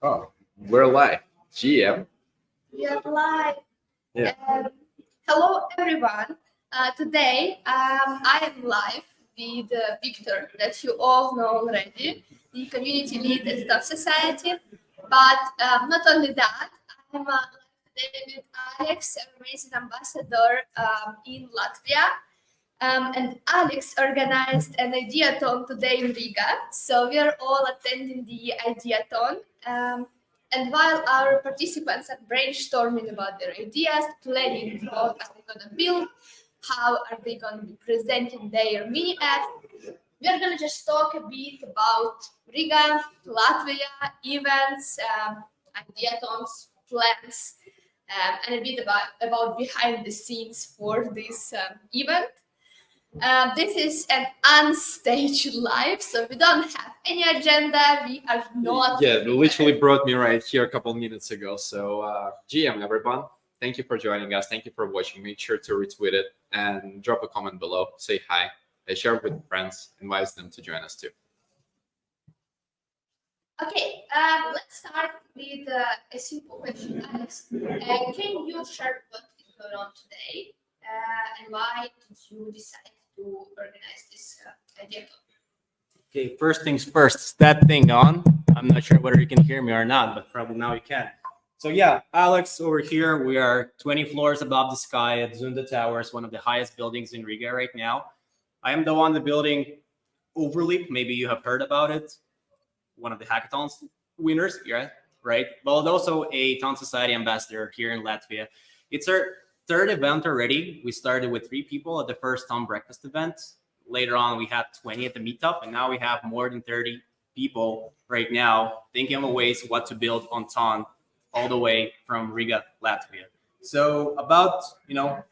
Oh, we're live. GM. We are live. Yeah. Hello, everyone. Today, I am live with Victor, that you all know already, the community lead at Dot Society. But not only that, I'm live today with Alex, an amazing ambassador in Latvia. And Alex organized an ideathon today in Riga. So we are all attending the ideathon. And while our participants are brainstorming about their ideas, planning what are they going to build, how are they going to be presenting their mini app, we are going to just talk a bit about Riga, Latvia, events, ideathons, plans, and a bit about behind the scenes for this event. This is an unstaged live, so we don't have any agenda. We are not. Yeah, they literally brought me right here a couple minutes ago. So, GM, everyone, thank you for joining us. Thank you for watching. Make sure to retweet it and drop a comment below. Say hi. Share it with friends. Invite them to join us too. Okay, let's start with a simple question, Alex. Can you share what is going on today and why did you decide to organize this idea? Okay, first things first, is that thing on? I'm not sure whether you can hear me or not, but probably now you can. So yeah, Alex over here, we are 20 floors above the sky at Zunda Towers, one of the highest buildings in Riga right now. I am the one building Overleap, maybe you have heard about it. One of the hackathons winners, yeah, right? But also a Town Society ambassador here in Latvia. It's our third event already. We started with 3 people at the first Town breakfast event. Later on, we had 20 at the meetup, and now we have more than 30 people right now thinking of ways what to build on Town all the way from Riga, Latvia. So about,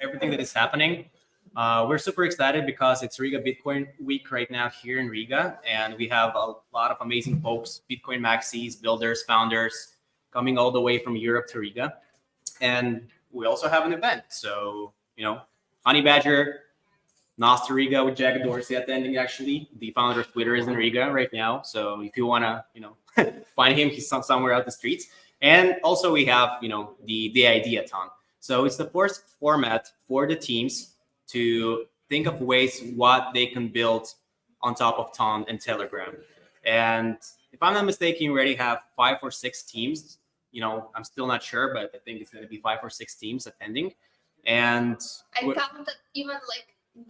everything that is happening, we're super excited because it's Riga Bitcoin Week right now here in Riga, and we have a lot of amazing folks, Bitcoin maxis, builders, founders, coming all the way from Europe to Riga. And we also have an event. So, Honey Badger, Nas to Riga with Jack Dorsey attending, actually. The founder of Twitter is in Riga right now. So if you want to, find him, he's somewhere out the streets. And also we have, the Ideathon. So it's the first format for the teams to think of ways what they can build on top of Ton and Telegram. And if I'm not mistaken, you already have 5 or 6 teams. I'm still not sure, but I think it's going to be 5 or 6 teams attending. And I counted even like 9.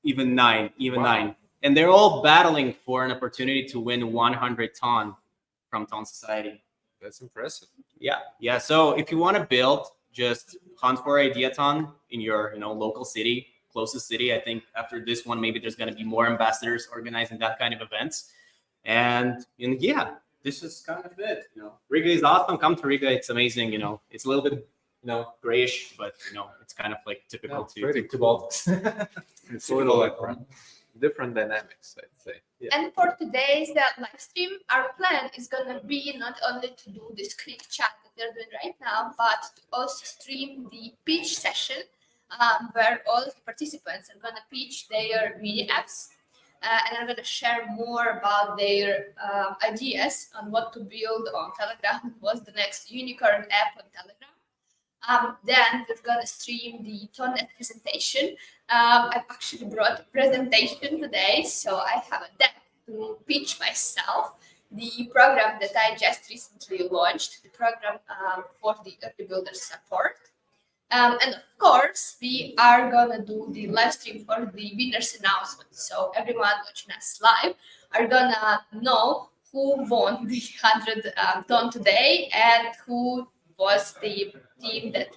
Even 9. Wow. And they're all battling for an opportunity to win 100 Ton from Ton Society. That's impressive. Yeah. So if you want to build, just hunt for Ideathon in your local city, closest city. I think after this one, maybe there's going to be more ambassadors organizing that kind of events. And yeah, this is kind of it. Riga is awesome. Come to Riga. It's amazing. It's a little bit grayish, but it's kind of like typical to Baltics. It's a little like different dynamics, I'd say. Yeah. And for today's live stream, our plan is going to be not only to do this quick chat that we're doing right now, but to also stream the pitch session where all the participants are going to pitch their mini apps and are going to share more about their ideas on what to build on Telegram, what's the next unicorn app on Telegram. Then we're going to stream the Tonnet presentation. I've actually brought a presentation today, so I have a deck to pitch myself. The program that I just recently launched, the program for the early builder support. And of course, we are going to do the live stream for the winners announcement. So everyone watching us live are going to know who won the 100 ton today and who was the team that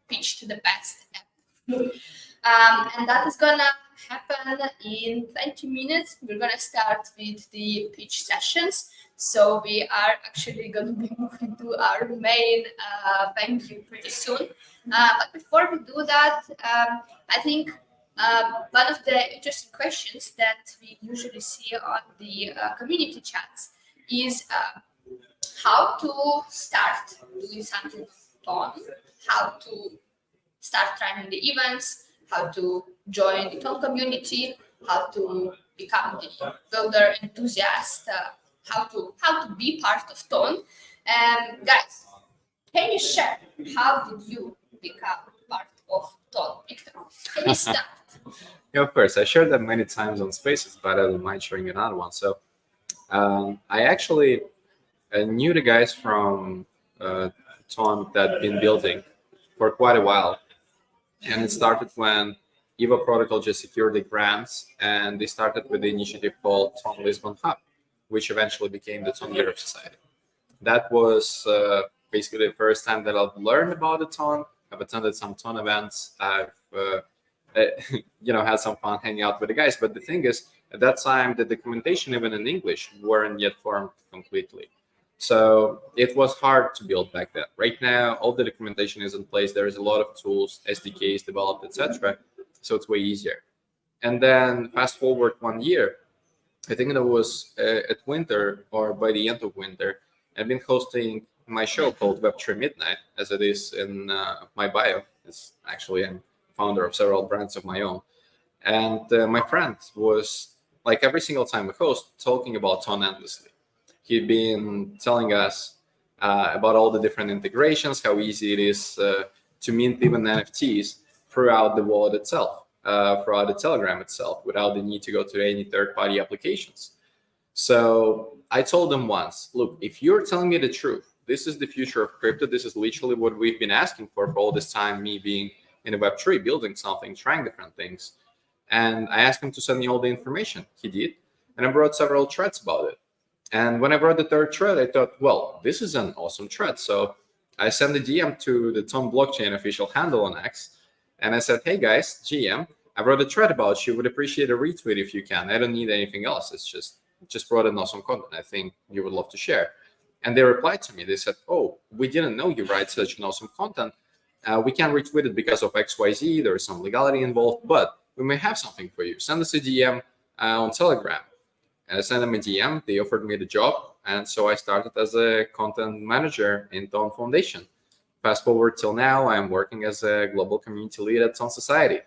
pitched the best app. And that is going to happen in 20 minutes. We're going to start with the pitch sessions. So we are actually going to be moving to our main venue pretty soon. But before we do that, I think one of the interesting questions that we usually see on the community chats is how to start doing something fun, how to start trying the events, how to join the Ton community, how to become the builder enthusiast, how to be part of Ton. Guys, can you share how did you become part of Ton? Victor, can you start? Yeah, of course. I shared that many times on Spaces, but I don't mind sharing another one. So I actually knew the guys from Ton that been building for quite a while, and it started when EVA Protocol just secured the grants, and they started with the initiative called Ton Lisbon Hub, which eventually became the Ton Europe Society. That was basically the first time that I've learned about the Ton. I've attended some Ton events. I've had some fun hanging out with the guys. But the thing is, at that time, the documentation, even in English, weren't yet formed completely. So it was hard to build back then. Right now, all the documentation is in place. There is a lot of tools, SDKs developed, etc. So it's way easier. And then fast forward 1 year, I think that was at winter or by the end of winter, I've been hosting my show called Web3 Midnight, as it is in my bio. It's actually I'm founder of several brands of my own. And my friend was, like every single time we host, talking about Ton endlessly. He'd been telling us about all the different integrations, how easy it is to mint even NFTs throughout the wallet itself, throughout the Telegram itself, without the need to go to any third-party applications. So I told him once, look, if you're telling me the truth, this is the future of crypto. This is literally what we've been asking for all this time, me being in a Web3, building something, trying different things. And I asked him to send me all the information. He did. And I brought several threads about it. And when I brought the third thread, I thought, well, this is an awesome thread. So I sent a DM to the Ton blockchain official handle on X. And I said, hey, guys, GM, I wrote a thread about you. Would appreciate a retweet if you can. I don't need anything else. It's just brought in awesome content I think you would love to share. And they replied to me. They said, oh, we didn't know you write such an awesome content. We can't retweet it because of XYZ. There is some legality involved, but we may have something for you. Send us a DM on Telegram. And I sent them a DM. They offered me the job. And so I started as a content manager in Ton Foundation. Fast forward till now, I'm working as a global community lead at Ton Society.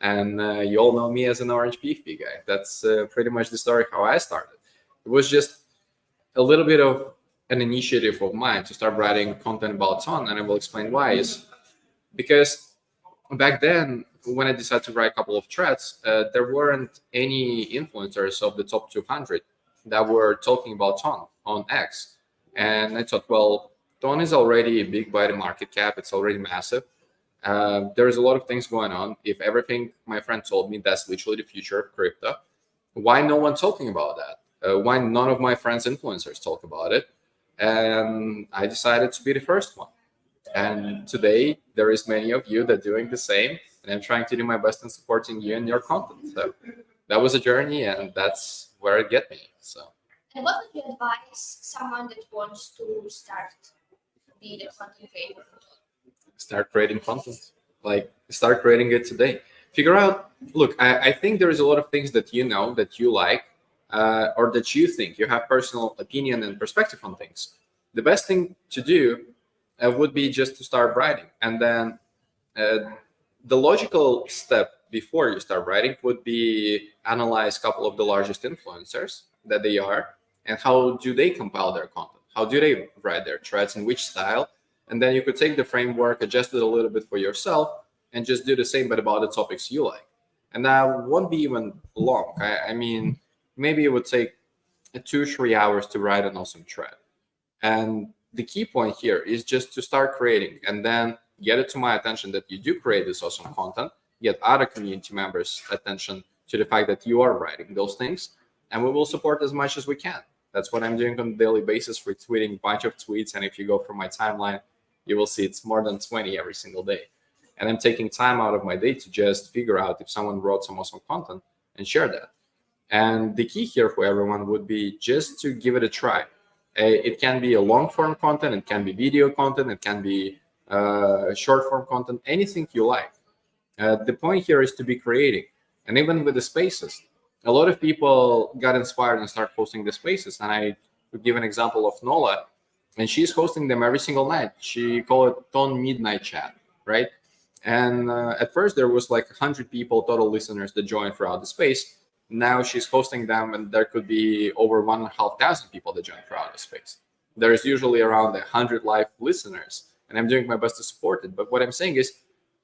And you all know me as an Orange PFP guy. That's pretty much the story how I started. It was just a little bit of an initiative of mine to start writing content about Ton, and I will explain why. Is because back then, when I decided to write a couple of threads, there weren't any influencers of the top 200 that were talking about Ton on X. And I thought, well, Ton is already big by the market cap. It's already massive. There's a lot of things going on. If everything my friend told me, that's literally the future of crypto, why no one talking about that? Why none of my friends influencers talk about it? And I decided to be the first one. And today there is many of you that are doing the same, and I'm trying to do my best in supporting you and your content. So that was a journey, and that's where it get me. So. And what would you advise someone that wants to start be the content creator? Start creating content. Like start creating it today. Figure out. Look, I think there is a lot of things that you know that you like, or that you think you have personal opinion and perspective on things. The best thing to do would be just to start writing, and then the logical step before you start writing would be analyze a couple of the largest influencers that they are, and how do they compile their content? How do they write their threads, in which style? And then you could take the framework, adjust it a little bit for yourself, and just do the same, but about the topics you like. And that won't be even long. I mean, maybe it would take 2-3 hours to write an awesome thread. And the key point here is just to start creating, and then get it to my attention that you do create this awesome content, get other community members' attention to the fact that you are writing those things, and we will support as much as we can. That's what I'm doing on a daily basis, retweeting a bunch of tweets. And if you go through my timeline, you will see it's more than 20 every single day. And I'm taking time out of my day to just figure out if someone wrote some awesome content and share that. And the key here for everyone would be just to give it a try. It can be a long form content, it can be video content, it can be short form content, anything you like. The point here is to be creating. And even with the spaces, a lot of people got inspired and start posting the spaces. And I would give an example of Nola, and she's hosting them every single night. She called it Ton Midnight Chat, right? And at first there was like 100 people, total listeners that joined throughout the space. Now she's hosting them, and there could be over 1,500 people that join throughout the space. there's usually around 100 live listeners, and I'm doing my best to support it. But what I'm saying is,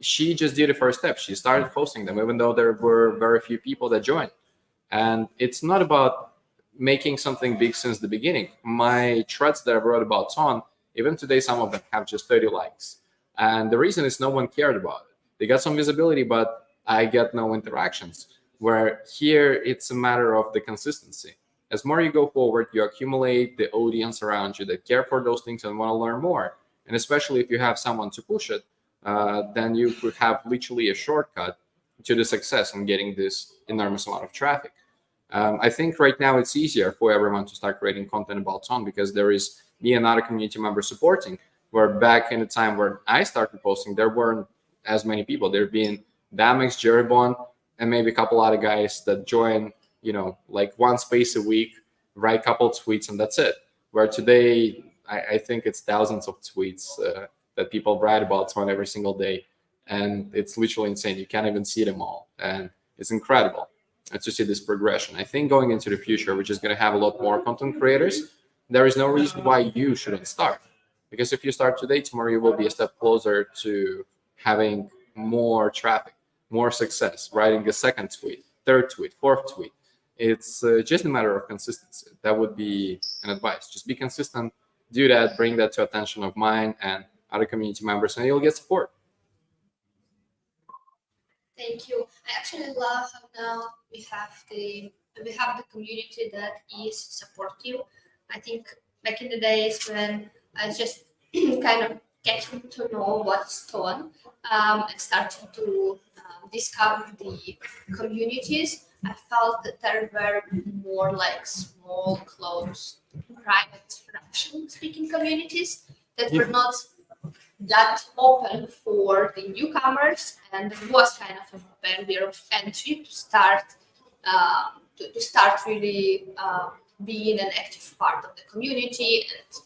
she just did the first step. She started posting them, even though there were very few people that joined. And it's not about making something big since the beginning. My threads that I wrote about Ton, even today, some of them have just 30 likes. And the reason is no one cared about it. They got some visibility, but I get no interactions. Where here, it's a matter of the consistency. As more you go forward, you accumulate the audience around you that care for those things and want to learn more. And especially if you have someone to push it, then you could have literally a shortcut to the success and getting this enormous amount of traffic. I think right now it's easier for everyone to start creating content about Ton because there is me and other community members supporting. Where back in the time where I started posting, there weren't as many people. There being Damex, Jeribon, and maybe a couple other guys that join, like one space a week, write a couple tweets, and that's it. Where today, I think it's thousands of tweets that people write about Ton every single day. And it's literally insane. You can't even see them all. And it's incredible to see this progression. I think going into the future, we're just going to have a lot more content creators. There is no reason why you shouldn't start. Because if you start today, tomorrow you will be a step closer to having more traffic, more success, writing a second tweet, third tweet, fourth tweet. It's just a matter of consistency. That would be an advice. Just be consistent, do that, bring that to attention of mine and other community members, and you'll get support. Thank you. I actually love how now we have the community that is supportive. I think back in the days when I was just kind of getting to know what's Ton and starting to discover the communities, I felt that there were more like small, close, private Russian speaking communities that were not that open for the newcomers, and it was kind of a barrier of entry to start really being an active part of the community and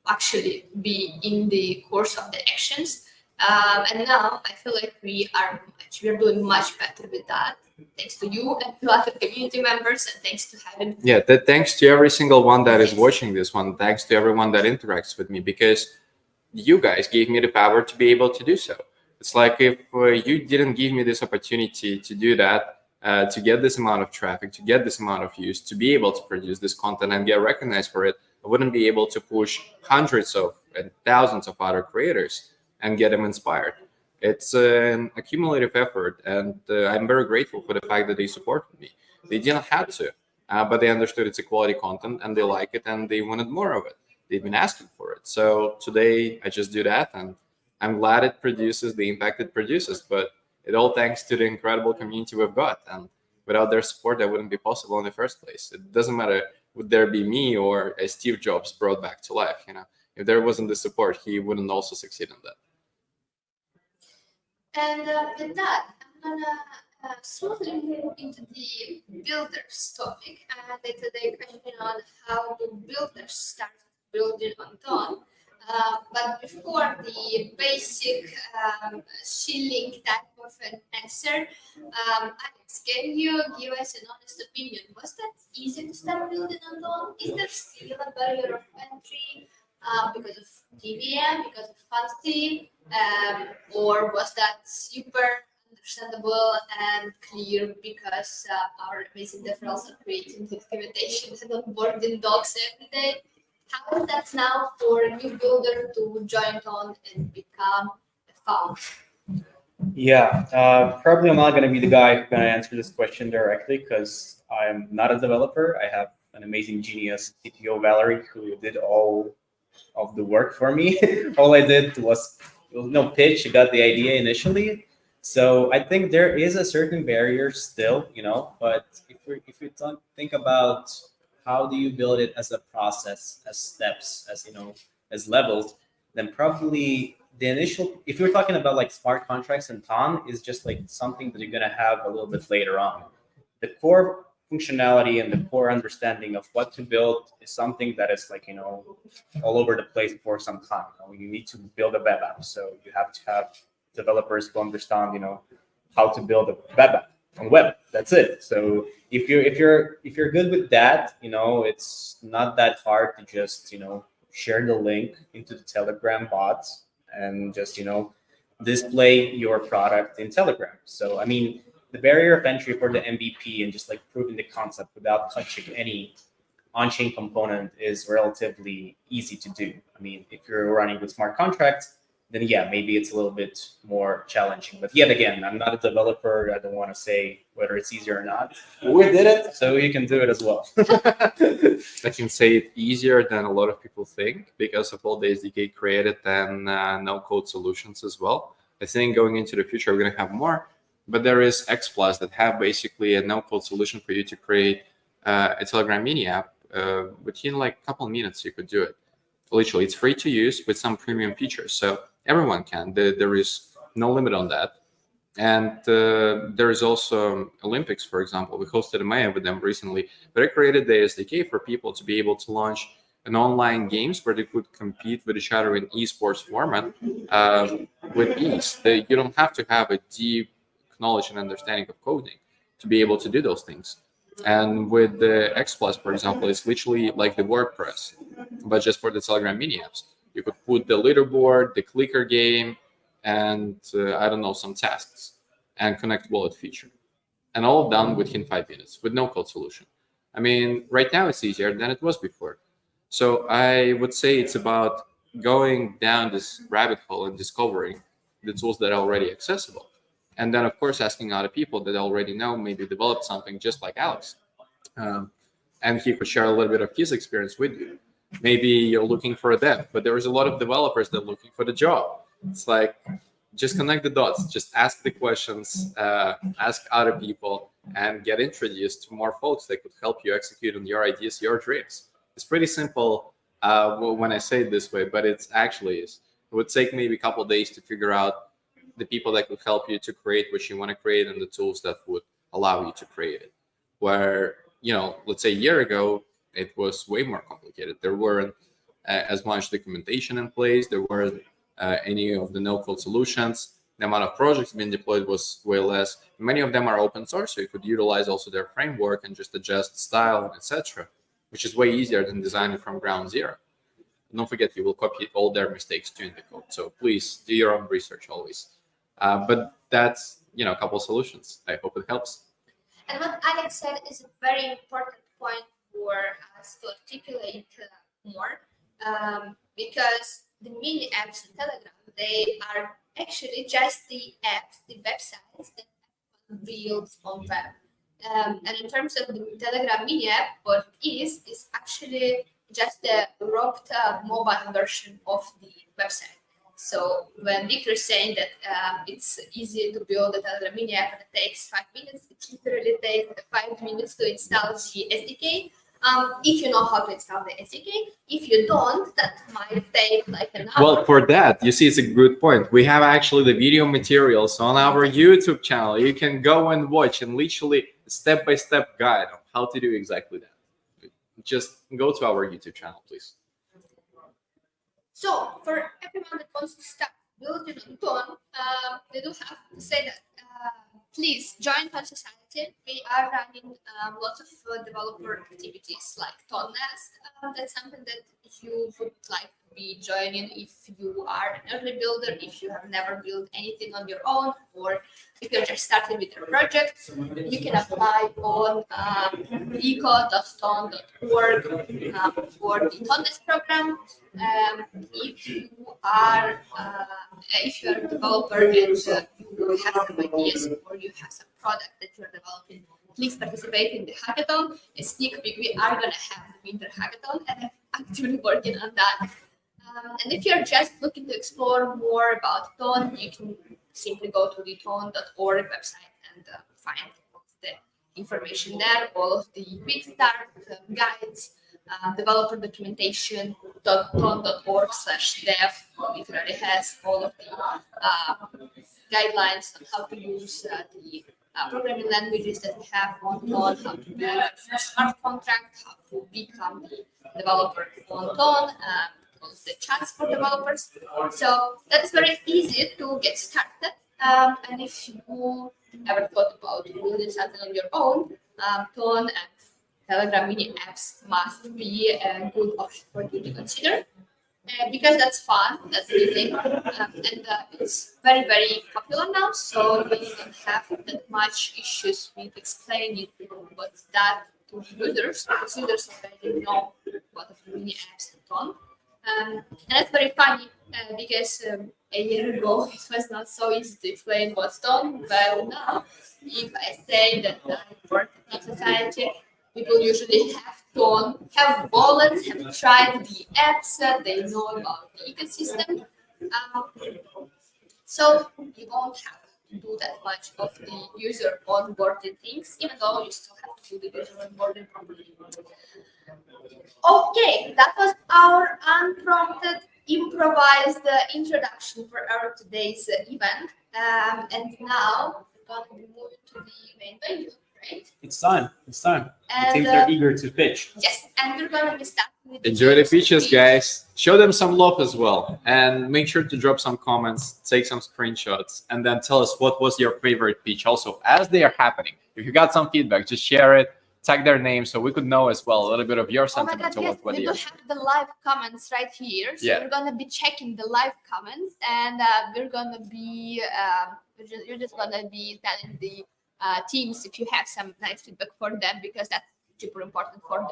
actually be in the course of the actions. And now I feel like we're doing much better with that, thanks to you and to other community members, and thanks to having. Yeah, thanks to every single one that is watching this one. Thanks to everyone that interacts with me, because you guys gave me the power to be able to do so. It's like if you didn't give me this opportunity to do that, to get this amount of traffic, to get this amount of views, to be able to produce this content and get recognized for it, I wouldn't be able to push hundreds of and thousands of other creators and get them inspired. It's an accumulative effort, and I'm very grateful for the fact that they supported me. They didn't have to, but they understood it's a quality content and they like it and they wanted more of it. They've been asking for it. So today I just do that, and I'm glad it produces the impact it produces. But it all thanks to the incredible community we've got, and without their support, that wouldn't be possible in the first place. It doesn't matter would there be me or a Steve Jobs brought back to life. If there wasn't the support, he wouldn't also succeed in that. And with that, I'm gonna smoothly move into the builders topic, and it's a question on how do builders start building on Ton. But before the basic shilling type of an answer, Alex, can you give us an honest opinion? Was that easy to start building on Ton? Is there still a barrier of entry because of TVM, because of fantasy, or was that super understandable and clear because our amazing developers are creating documentations and onboarding docs every day? How is that now for a new builder to join on and become a founder? Yeah, probably I'm not going to be the guy who's going to answer this question directly because I'm not a developer. I have an amazing genius CTO, Valerie, who did all of the work for me. All I did was pitch. I got the idea initially. So I think there is a certain barrier still, but if we don't think about how do you build it as a process, as steps, as levels, then probably the initial, if you're talking about like smart contracts and Ton, is just like something that you're going to have a little bit later on. The core functionality and the core understanding of what to build is something that is like, all over the place for some time. You need to build a web app. So you have to have developers who understand, how to build a web app on web. That's it. So if you're good with that, it's not that hard to just, share the link into the Telegram bots and just, display your product in Telegram. So, I mean, the barrier of entry for the MVP and just like proving the concept without touching any on-chain component is relatively easy to do. I mean, if you're running with smart contracts, then yeah, maybe it's a little bit more challenging. But yet again, I'm not a developer. I don't want to say whether it's easier or not. We did it, so you can do it as well. I can say it easier than a lot of people think because of all the SDK created and no-code solutions as well. I think going into the future, we're going to have more. But there is X Plus that have basically a no-code solution for you to create a Telegram mini app. Within like a couple of minutes, you could do it. Literally, it's free to use with some premium features. So everyone can. There is no limit on that. And there is also Olympics, for example. We hosted a Maya with them recently, but I created the SDK for people to be able to launch an online games where they could compete with each other in esports format with ease. You don't have to have a deep knowledge and understanding of coding to be able to do those things. And with the X Plus, for example, it's literally like the WordPress, but just for the Telegram mini apps. You could put the leaderboard, the clicker game, and I don't know, some tasks and connect wallet feature. And all done within 5 minutes with no code solution. I mean, right now it's easier than it was before. So I would say it's about going down this rabbit hole and discovering the tools that are already accessible. And then, of course, asking other people that already know, maybe developed something just like Alex. And he could share a little bit of his experience with you. Maybe you're looking for a dev, but there is a lot of developers that are looking for the job. It's like, just connect the dots, just ask the questions, ask other people, and get introduced to more folks that could help you execute on your ideas, your dreams. It's pretty simple when I say it this way, but it actually is. It would take maybe a couple of days to figure out the people that could help you to create what you want to create and the tools that would allow you to create it. Where, let's say a year ago, it was way more complicated. There weren't as much documentation in place. There weren't any of the no-code solutions. The amount of projects being deployed was way less. Many of them are open source, so you could utilize also their framework and just adjust style, etc., which is way easier than designing from ground zero. Don't forget, you will copy all their mistakes too in the code. So please do your own research always. But that's, a couple of solutions. I hope it helps. And what Alex said is a very important point for us to articulate more, because the mini apps in Telegram, they are actually just the apps, the websites that build on web. And in terms of the Telegram mini app, what it is actually just the wrapped mobile version of the website. So when Victor is saying that it's easy to build a Telegram mini app and it takes 5 minutes, it literally takes 5 minutes to install the SDK. If you know how to install the SDK. If you don't, that might take like an hour. Well, for that, you see, it's a good point. We have actually the video materials on our YouTube channel. You can go and watch and literally step-by-step guide on how to do exactly that. Just go to our YouTube channel, please. So for everyone that wants to start building on Ton, they do have to say that please join Ton Society. We are running lots of developer activities like Ton Nest. That's something that you would like to be joining if you are an early builder, if you have never built anything on your own, or if you're just starting with your project. You can apply on eco.ton.org for the Ton Nest program. If you are a developer and you have some ideas or you have some product that you're developing, please participate in the hackathon. A sneak peek, we are going to have the winter hackathon, and I'm actively working on that. And if you're just looking to explore more about Ton, you can simply go to the ton.org website and find the information there, all of the quick start guides, developer documentation. ton.org/dev literally has all of the guidelines on how to use the programming languages that we have on Ton, how to build a smart contract, how to become the developer on Ton, all of the chats for developers. So that is very easy to get started. And if you ever thought about building something on your own, Ton and Telegram mini apps must be a good option for you to consider. because that's fun, that's easy, and it's very, very popular now. So we don't have that much issues with explaining what's that to users, because users already know what the mini apps and on. And it's very funny because a year ago it was not so easy to explain what's done. Well, now, if I say that I work in society, people usually have wallets, have tried the apps, they know about the ecosystem. Um, so you won't have to do that much of the user onboarding things, even though you still have to do the user onboarding properly. Okay, that was our unprompted, improvised introduction for our today's event. And now we're going to be moving to the main venue, right? It's time. It's time. The And teams are eager to pitch. yes, and we're going to be starting with Enjoy the teams pitches, pitch. guys. Show them some love as well. And make sure to drop some comments, take some screenshots, and then tell us what was your favorite pitch also as they are happening. If you got some feedback, just share it, tag their name so we could know as well a little bit of your Oh my sentiment God, yes, towards what we they do are. have the live comments right here. So Yeah. we're going to be checking the live comments, and we're going to be, you're just going to be telling the teams if you have some nice feedback for them, because that's super important for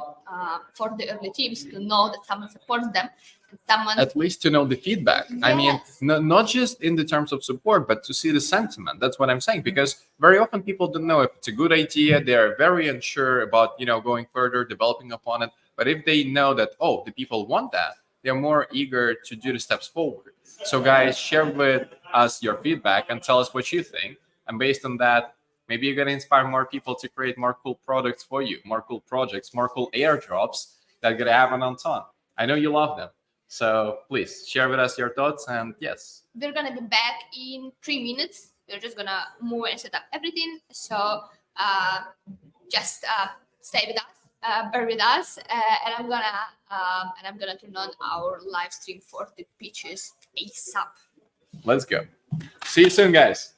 the early teams to know that someone supports them and someone. At least to know the feedback. I mean, Yes. not just in the terms of support, but to see the sentiment. That's what I'm saying. Because very often people don't know if it's a good idea. They're very unsure about, going further, developing upon it. But if they know that, oh, the people want that, they're more eager to do the steps forward. So guys, share with us your feedback and tell us what you think. And based on that, maybe you're going to inspire more people to create more cool products for you, more cool projects, more cool airdrops that are going to happen on ton. I know you love them. So please share with us your thoughts. And yes, We're going to be back in 3 minutes. We're just going to move and set up everything. So just stay with us, bear with us, and I'm gonna turn on our live stream for the pitches ASAP. let's go. See you soon, guys.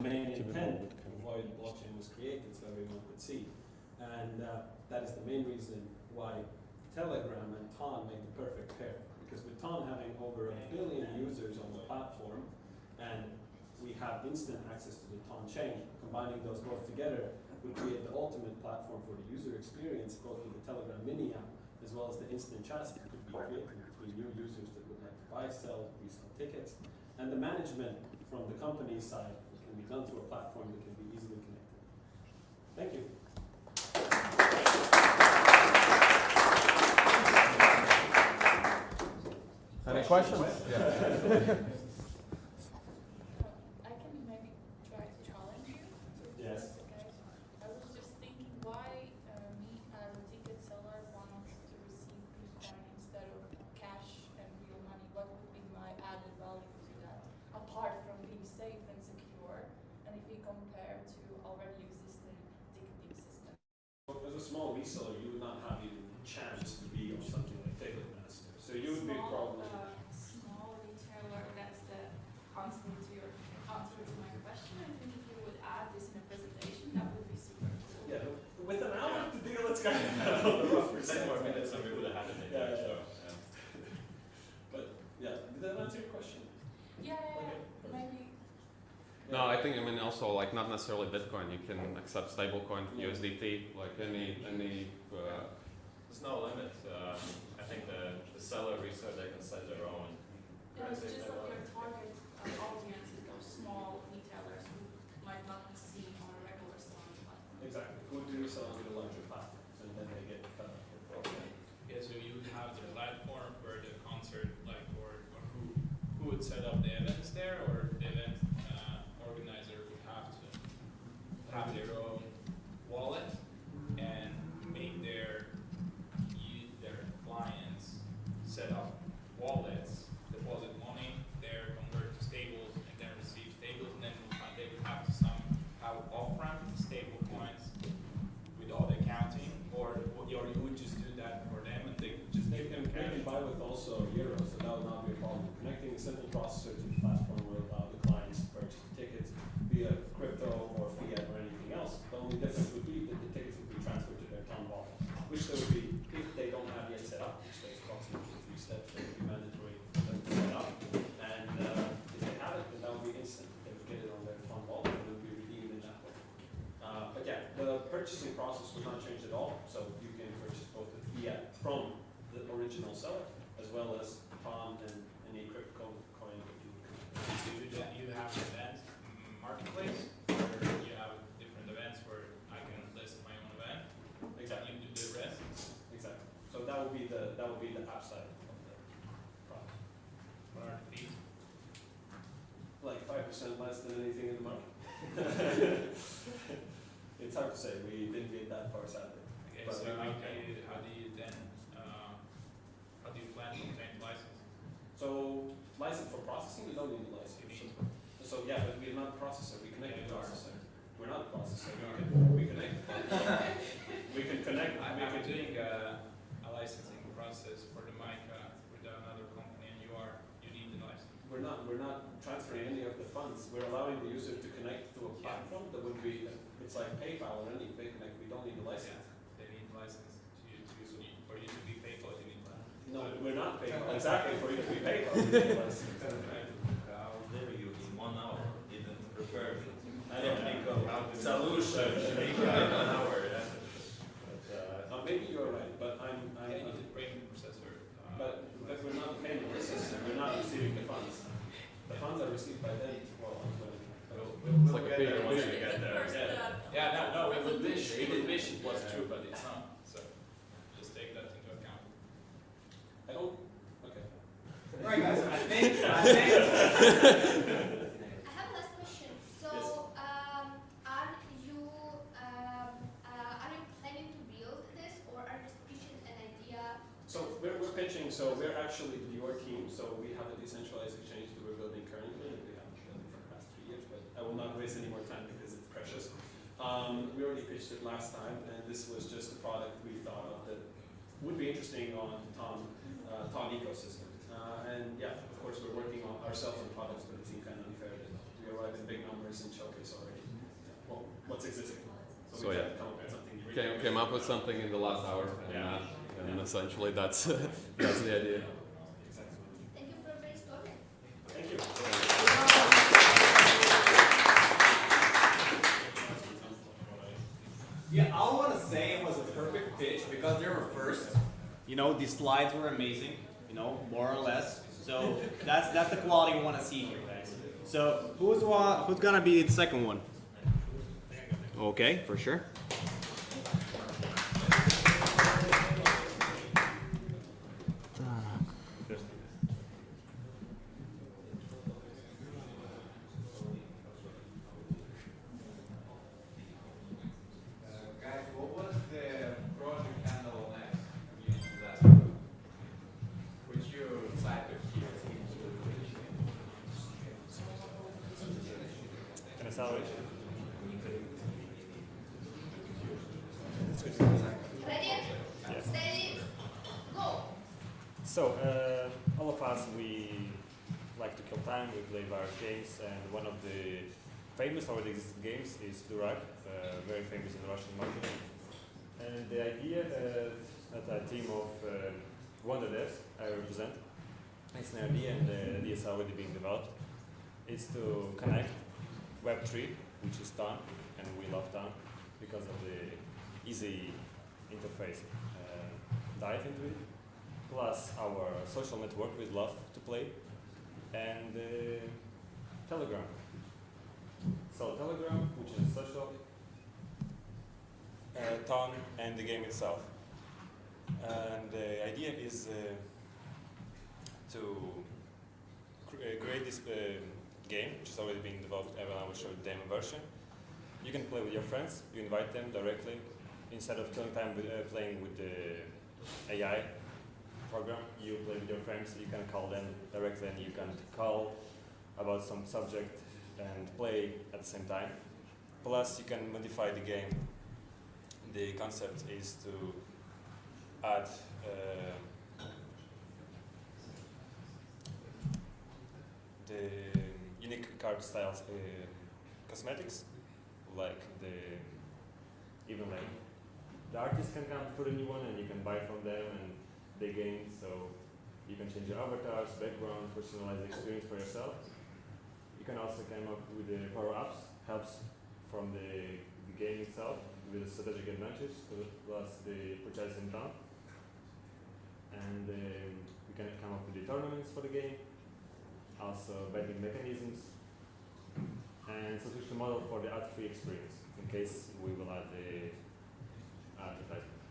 main intent of why the blockchain was created, so everyone could see. And that is the main reason why Telegram and Ton make the perfect pair. Because with Ton having over 1 billion users on the platform, and we have instant access to the Ton chain, combining those both together would create the ultimate platform for the user experience, both with the Telegram mini app, as well as the instant chats that could be created between new users that would like to buy, sell, resell tickets. And the management from the company side can be done through a platform that can be easily connected. Thank you. Any questions? Yeah. I can maybe try to challenge you. Yes. Okay. I was just thinking why me as a ticket seller wants to receive Bitcoin instead of cash and real money. What would be my added value to that, apart from being safe and secure? And if we compare to already existing ticketing system. As a small reseller, you would not have even a chance to be on something like Ticketmaster. So you would be probably. Small retailer, that's the answer to your answer to my question. I think if you would add this in a presentation, that would be super cool. Yeah, with an hour to deal, it's kind of on the rougher 10 side. more minutes and we would have had it in Yeah, the yeah. show. But yeah, did that answer your question? Yeah, Okay. maybe. No, I think, I mean, also, like, not necessarily Bitcoin. You can accept stablecoin, Yeah. USDT, like any There's no limit. I think the seller reseller, they can set their own. Yeah, it's just like your target audience is those small retailers who might not be seen on a regular selling platform. Exactly. Who do you sell to the larger platforms, and then they get cut off. Yeah, so you would have the platform where the concert, like, or who would set up the events there, or the event organizer would have to have their own wallet and make their clients set up wallets, deposit money there, convert to stables, and then receive stables, and then they would have to somehow off-ramp stable coins without accounting, or you would just do that for them and they could just They give can, them they cash. can buy with also euros, so that would not be a problem. Connecting a simple processor to the platform will allow the clients to purchase tickets via crypto or fiat or anything else. The only difference would be that the tickets would be transferred to their Ton wallet, which they would be, if they don't have yet set up, which takes approximately 3 steps, they would be mandatory for them to set up. And if they have it, then that would be instant. They would get it on their Ton wallet and it would be redeemed in that way. But yeah, the purchasing process would not change at all, so you can purchase both the fiat from the original seller as well as Ton and any crypto coin that you So you have an event marketplace, where you have different events where I can list my own event, exactly. you do the rest. Exactly. So that would be the app side of the product. What are the fees? Like 5% less than anything in the market. It's hard to say. We didn't get that far sadly. Okay, But so we how can. do you then, how do you plan to obtain license? So license for processing, we don't need a license. So yeah, but we're not a processor. We connect the processor. We're not a processor. We connect. We can connect. I'm We can doing a licensing process for the Mica with another company, and you need the license. We're not transferring any of the funds. We're allowing the user to connect to a platform that would be, it's like PayPal or any PayConnect. We don't need a license. They need license for you to be PayPal, you need license. No, we're not PayPal. Exactly, for you to be PayPal, we need a license. How dare you in 1 hour didn't prepare I don't think solution in 1 hour. maybe you're right, but I'm You need the brain processor. but we're not paying the system. We're not receiving the funds. The funds are received by them. Well, It's like a get big there once big- we get there. Yeah, no, we would wish it was true, but it's not. So just take that into account. I don't. Okay. All right, guys. I think. I have a last question. So, Yes. are you planning to build this, or are you just pitching an idea? So we're pitching. So we're actually your team. So we have a decentralized exchange that we're building currently, and we have been building for the past 3 years. But I will not waste any more time because it's precious. We already pitched it last time, and this was just a product we thought of that would be interesting on Ton ecosystem. And yeah, of course, we're working on ourselves on products, but it seemed kind of unfair that we provided big numbers in showcase already. Well, what's existing. So we yeah. tried to come up with something really Came up with something in the last hour, and essentially that's that's the idea. Exactly. Thank you for brainstorming. Thank you. Yeah, all I want to say it was a perfect pitch because they were first. You know, the slides were amazing. You know, more or less. So that's the quality we want to see here, guys. So who's gonna be the second one? Okay, for sure. Guys, what was the project handle next? Would you type it here? Can I salvage? Ready? Yes. Steady? Go! So, all of us, we like to kill time, we play various games, and one of the famous already existing games is Durak, very famous in the Russian market. And the idea that a team of Wonder Devs I represent, it's an idea and the idea is already being developed, is to connect Web3, which is Ton, and we love Ton because of the easy interface. Dive into it, plus our social network we'd love to play, and Telegram. So Telegram, which is social, Ton, and the game itself. And the idea is to create this game, which is already being developed, and I will show the demo version. You can play with your friends, you invite them directly. Instead of killing time with, playing with the AI program, you play with your friends, you can call them directly and you can call about some subject and play at the same time. Plus you can modify the game. The concept is to add the unique card styles cosmetics, like even like the artist can come for a new one and you can buy from them and they gain, so you can change your avatars, background, personalize the experience for yourself. You can also come up with the power-ups, helps from the game itself with the strategic advantage plus the purchasing down. And we can come up with the tournaments for the game, also betting mechanisms, and subscription model for the ad-free experience in case we will add the advertisement.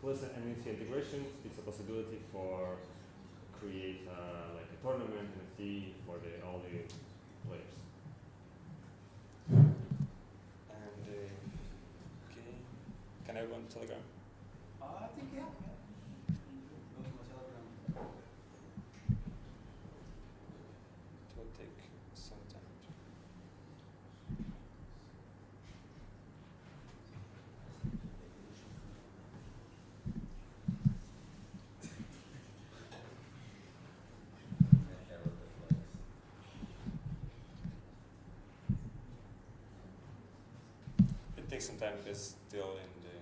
Plus an NFT integration, it's a possibility for create like a tournament NFT for all the players. And okay, can I run Telegram? I think yeah. Go to my Telegram. It will take some time. It takes some time because still in the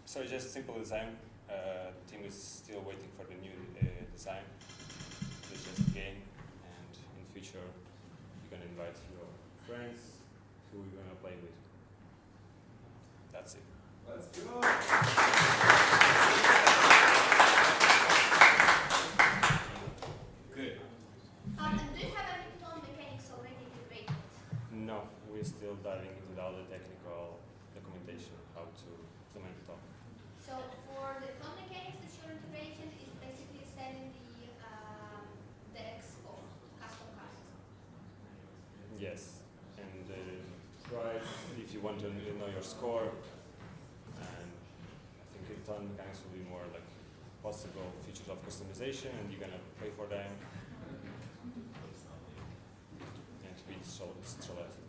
so it's just simple design. The team is still waiting for the new design. It's just a game, and in future you're gonna invite your friends who you're gonna play with. That's it. Let's go. Good. And do you have any tone mechanics already integrated? No, we're still diving into all the technical documentation, how to implement it all. So for the tone mechanics, the your integration is basically setting the decks of custom cards. Yes, and price if you want to know your score, and I think return mechanics will be more like possible features of customization, and you're gonna pay for them, and to be centralized.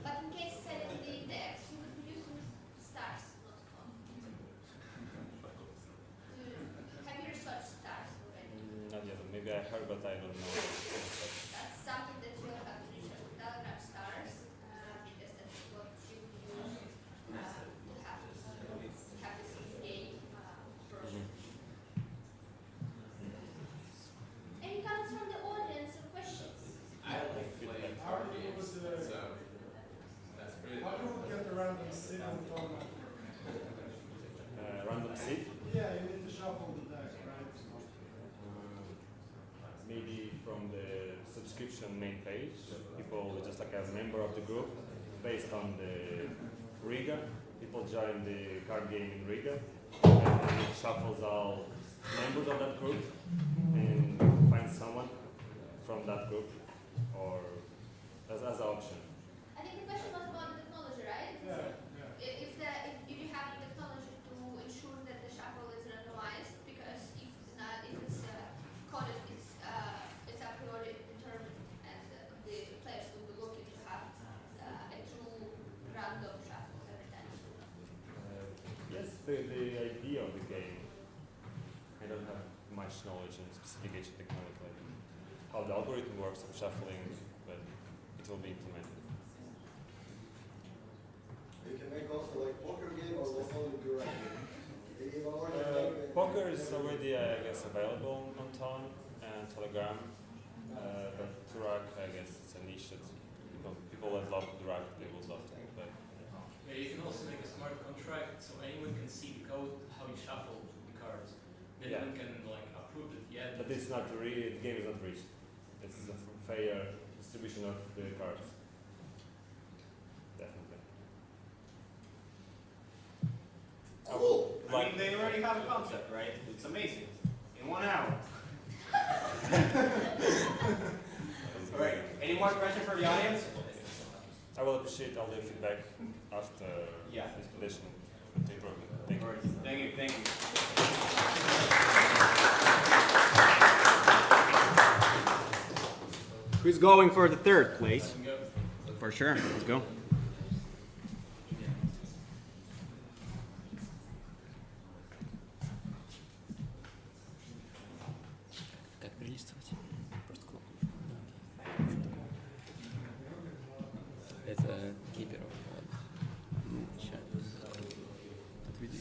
But in case setting the decks, you would be using stars.com. Have you researched stars already? Not yet. Maybe I heard, but I don't know. That's something that you have Random seed. Yeah, you need to shuffle the deck, right? Maybe from the subscription main page, people just like a member of the group, based on the Riga. People join the card game in Riga, and it shuffles all members of that group and finds someone from that group, or as an option. I think the question was about the technology, right? Yeah. If you have the technology to ensure that the shuffle is randomized, because if it's coded, it's a priori determined, and the players will be looking to have a true random shuffle every time. Yes, the idea of the game. I don't have much knowledge in specification technology, like how the algorithm works of shuffling, but it will be implemented. You can make also like poker game or only direct game. Poker is already, I guess, available on Ton and Telegram, but Durak, I guess, it's a niche that people that love Durak, they will love to play. Yeah, you can also make a smart contract so anyone can see the code how you shuffle the cards. Yeah. Anyone can like approve it. Yeah, But it's not the game is not reached. It's a fair distribution of the cards. Definitely. Cool. I mean, they already have a concept, right? It's amazing. In 1 hour. All right. Any more questions for the audience? I will appreciate all the feedback after Yeah. this presentation. Thank you. All right. Thank you. Thank you. Who's going for the third place? For sure. Let's go. Как перелистывать? Просто кнопку. Это кипер. Сейчас. Отведи.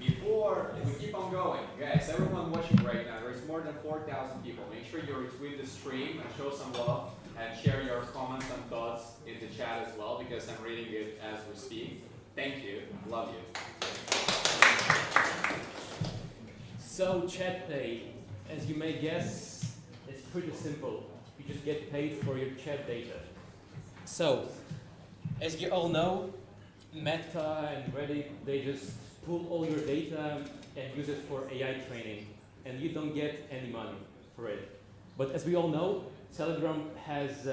Before we keep on going, guys, everyone watching right now, there's more than 4,000 people. Make sure you retweet the stream and show some love and share your comments and thoughts in the chat as well, because I'm reading it as we speak. Thank you. Love you. So chat pay, as you may guess, it's pretty simple. You just get paid for your chat data. So, as you all know, Meta and Reddit, they just pull all your data and use it for AI training, and you don't get any money for it. But as we all know, Telegram has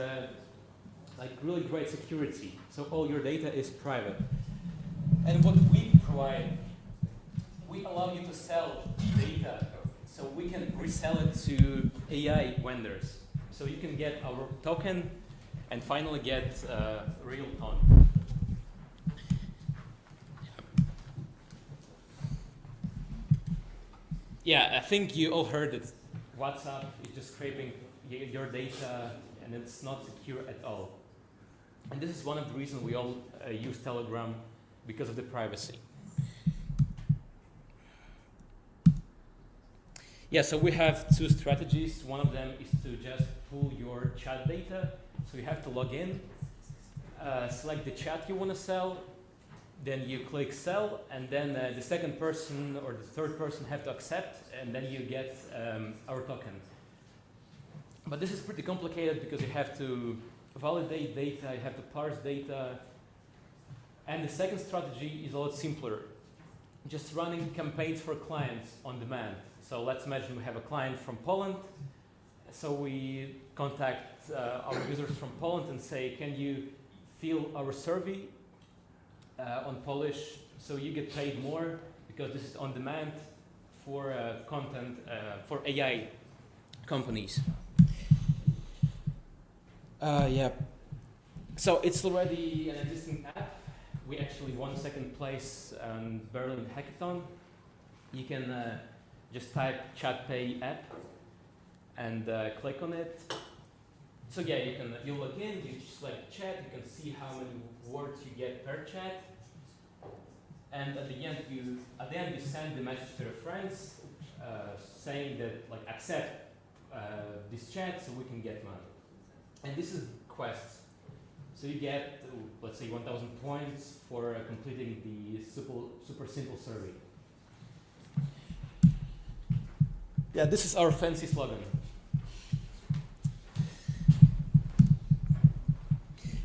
like really great security, so all your data is private. And what we provide, we allow you to sell data, so we can resell it to AI vendors. So you can get our token and finally get real ton. Yeah, I think you all heard that WhatsApp is just scraping your data and it's not secure at all. And this is one of the reasons we all use Telegram, because of the privacy. Yeah, so we have two strategies. One of them is to just pull your chat data. So you have to log in, select the chat you want to sell, then you click sell, and then the second person or the third person have to accept, and then you get our token. But this is pretty complicated because you have to validate data, you have to parse data, and the second strategy is a lot simpler. Just running campaigns for clients on demand. So let's imagine we have a client from Poland. So we contact our users from Poland and say, can you fill our survey on Polish, so you get paid more because this is on demand for content for AI companies. Yeah. So it's already an existing app. We actually won second place on Berlin Hackathon. You can just type ChatPay app and click on it. So yeah, you log in, you select chat, you can see how many words you get per chat, and at the end you send the message to your friends saying that like accept this chat so we can get money. And this is quests. So you get, let's say, 1,000 points for completing the super simple survey. Yeah, this is our fancy slogan.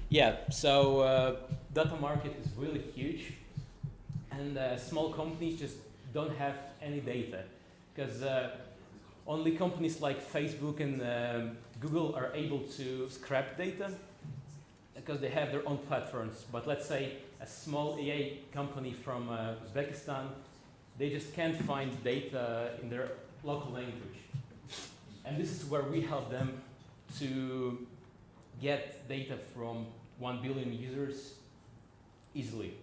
Yeah, so data market is really huge, and small companies just don't have any data, because only companies like Facebook and Google are able to scrap data because they have their own platforms. But let's say a small AI company from Uzbekistan, they just can't find data in their local language. And this is where we help them to get data from 1 billion users easily.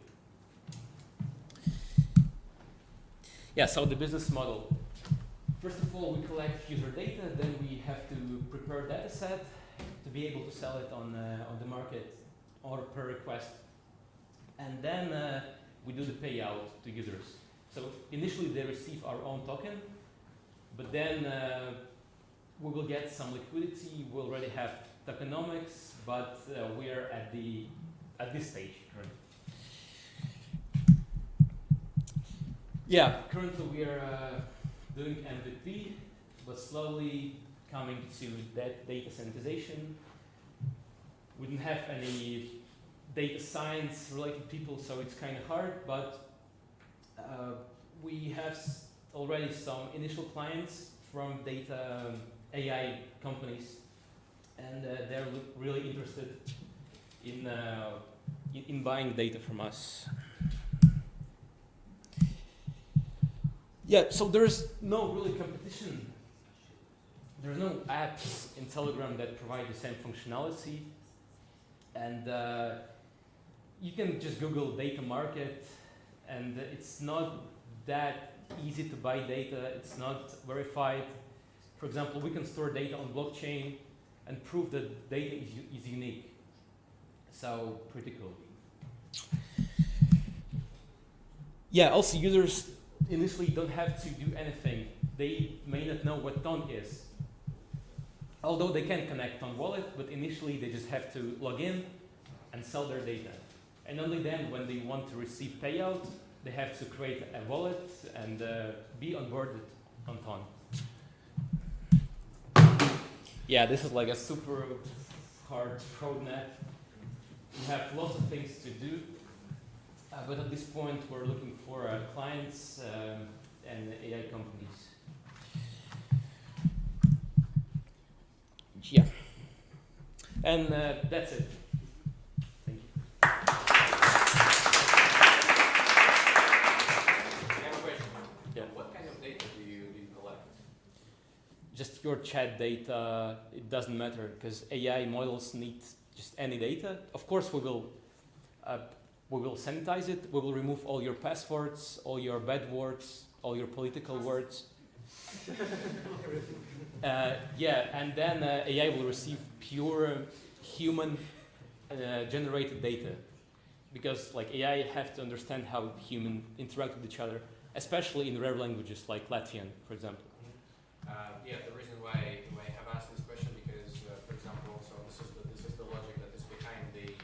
Yeah, so the business model. First of all, we collect user data, then we have to prepare a data set to be able to sell it on the market or per request. And then we do the payout to users. So initially they receive our own token, but then we will get some liquidity. We already have tokenomics, but we are at this stage currently. Yeah, currently we are doing MVP, but slowly coming to that data sanitization. We didn't have any data science related people, so it's kind of hard, but we have already some initial clients from data AI companies, and they're really interested in buying data from us. Yeah, so there's no really competition. There's no apps in Telegram that provide the same functionality, and you can just Google data market, and it's not that easy to buy data. It's not verified. For example, we can store data on blockchain and prove that data is unique. So pretty cool. Yeah, also users initially don't have to do anything. They may not know what Ton is. Although they can connect on wallet, but initially they just have to log in and sell their data. And only then, when they want to receive payout, they have to create a wallet and be onboarded on Ton. Yeah, this is like a super hard roadmap. We have lots of things to do, but at this point we're looking for clients and AI companies. Yeah, and that's it. Thank you. I have a question. Yeah. What kind of data do you collect? Just your chat data, it doesn't matter, because AI models need just any data. Of course, we will sanitize it. We will remove all your passwords, all your bad words, all your political words. Yeah, and then AI will receive pure human generated data, because like AI have to understand how humans interact with each other, especially in rare languages like Latvian, for example. Yeah, the reason why I have asked this question because, for example, so this is the logic that is behind the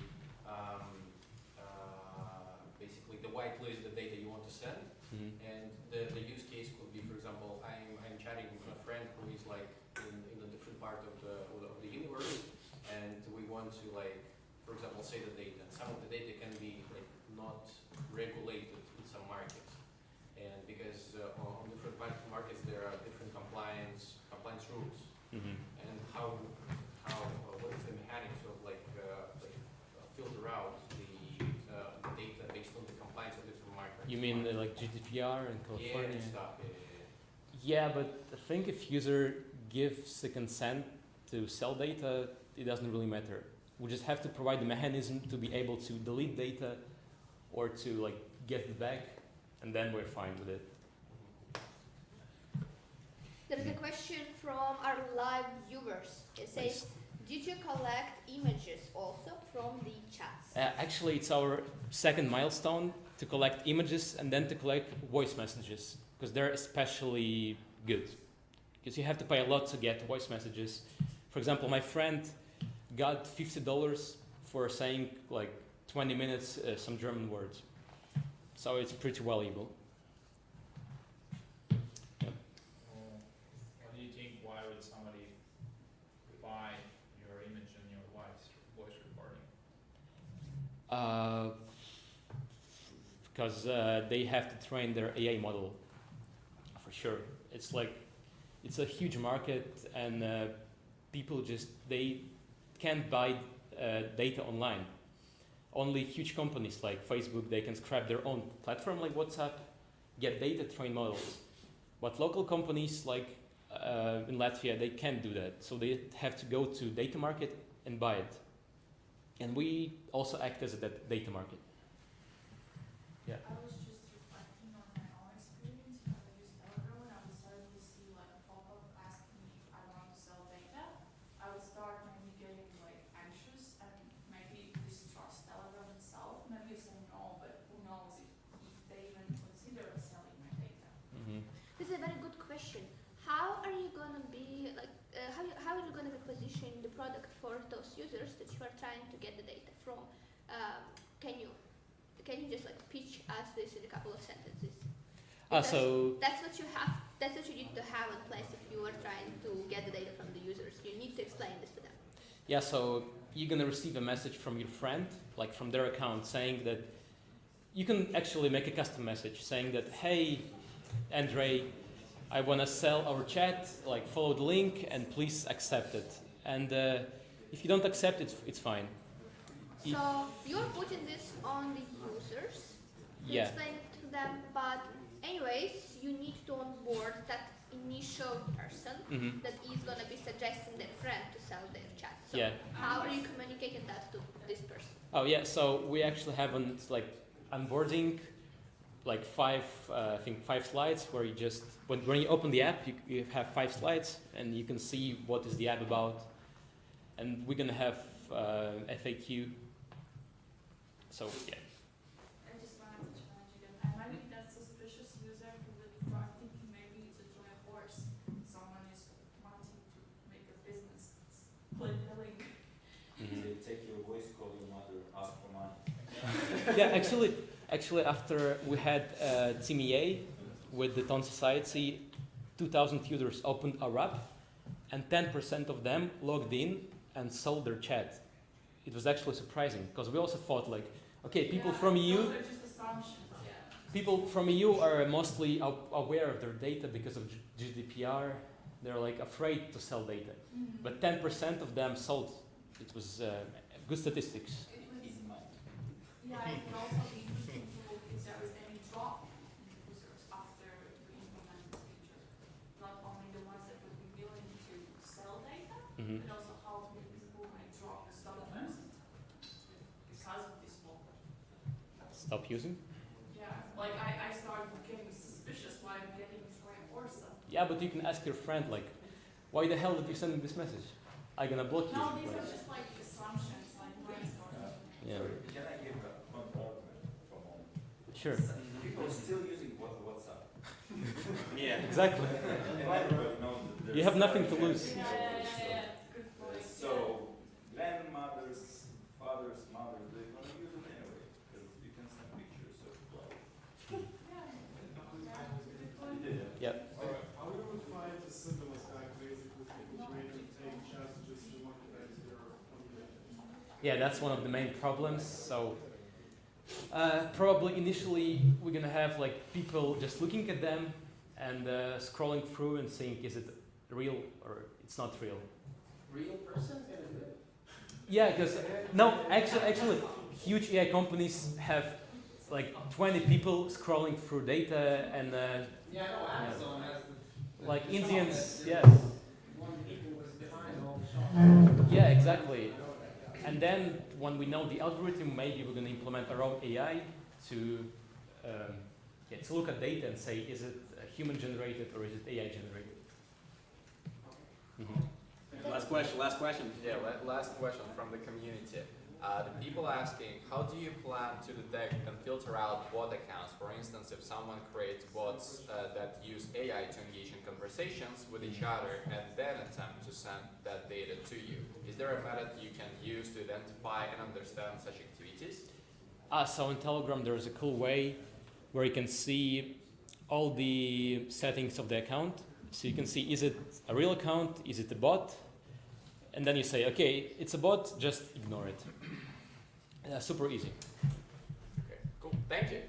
basically the whitelist the data you want to send, and the use case could be, for example, I'm chatting with a friend who is like in a different part of the universe, and we want to like, for example, say the data, and some of the data can be like not regulated in some markets, and because on different markets there are different compliance rules, and how what is the mechanics of like filter out the data based on the compliance of different markets? You mean like GDPR and California? Yeah, and stuff. Yeah, but I think if user gives a consent to sell data, it doesn't really matter. We just have to provide the mechanism to be able to delete data or to like get it back, and then we're fine with it. There is a question from our live viewers. It says, did you collect images also from the chats? Actually, it's our second milestone to collect images and then to collect voice messages, because they're especially good. Because you have to pay a lot to get voice messages. For example, my friend got $50 for saying like 20 minutes some German words. So it's pretty valuable. What do you think? Why would somebody buy your image and your voice recording? Because they have to train their AI model, for sure. It's like, it's a huge market, and people they can't buy data online. Only huge companies like Facebook, they can scrap their own platform like WhatsApp, get data, train models. But local companies like in Latvia, they can't do that. So they have to go to data market and buy it. And we also act as a data market. Yeah. I was just reflecting on my own experience when I used Telegram, and I would suddenly see like a pop-up asking me if I want to sell data. I would start maybe getting like anxious and maybe distrust Telegram itself. Maybe say no, but who knows if they even consider selling my data. Mm-hmm. This is a very good question. How are you gonna be like? How are you gonna position the product for those users that you are trying to get the data from? Can you just like pitch us this in a couple of sentences? So That's what you have. That's what you need to have in place if you are trying to get the data from the users. You need to explain this to them. yeah, so you're gonna receive a message from your friend, like from their account, saying that you can actually make a custom message saying that, hey, Andre, I want to sell our chat, like follow the link and please accept it. And if you don't accept it, it's fine. So you're putting this on the users to Yeah. explain it to them, but anyways, you need to onboard that initial person Mhm. that is gonna be suggesting their friend to sell their chat. So Yeah. how are you communicating that to this person? Oh yeah, so we actually have like onboarding, like I think five slides where you just, when you open the app, you have 5 slides and you can see what is the app about. And we're gonna have FAQ. So yeah. I just wanted to challenge you again. I might be that suspicious user who would start thinking maybe it's a toy horse. Someone is wanting to make a business. Click the link. Mhm. Take your voice, call your mother, ask for money. Yeah, actually, after we had Team EA with the Ton Society, 2,000 users opened our app, and 10% of them logged in and sold their chat. It was actually surprising because we also thought like, okay, people from EU, Those are just assumptions, yeah. people from EU are mostly aware of their data because of GDPR. They're like afraid to sell data, Mhm. but 10% of them sold. It was good statistics. Yeah, it can also be interesting to look if there is any drop in users after you implement this feature. Not only the ones that would be willing to sell data, Mhm. but also how many people might drop stop using because of this pop-up. Stop using. Yeah, like I started getting suspicious why I'm getting toy horse stuff. Yeah, but you can ask your friend like, why the hell did you send me this message? I'm gonna block you. No, these Like, are just like assumptions, like brainstorming. yeah. Can I give a counterargument for a moment? Sure. People are still using WhatsApp. Yeah. Exactly. And everybody knows that You have nothing to lose. Yeah. Good point. So, grandmothers, fathers, mothers, they're going to use it anyway, because you can send pictures of Yeah. How we would find a similar stack basically integrated take chats just to monetize your content? Yeah, that's one of the main problems. So probably initially we're gonna have like people just looking at them and scrolling through and saying, is it real or it's not real? Real person gonna do it? Yeah, because no, actually, huge AI companies have like 20 people scrolling through data and Yeah, I know Amazon has the. like Indians, yeah. yes. One people was behind all the shops. Yeah, exactly. And then when we know the algorithm, maybe we're going to implement our own AI to look at data and say, is it human generated or is it AI generated? Mm-hmm. Last question. Yeah, last question from the community. The people asking, how do you plan to detect and filter out bot accounts? For instance, if someone creates bots that use AI to engage in conversations with each other and then attempt to send that data to you, is there a method you can use to identify and understand such activities? So in Telegram, there's a cool way where you can see all the settings of the account. So you can see, is it a real account? Is it a bot? And then you say, okay, it's a bot, just ignore it. Super easy. Okay, cool. Thank you.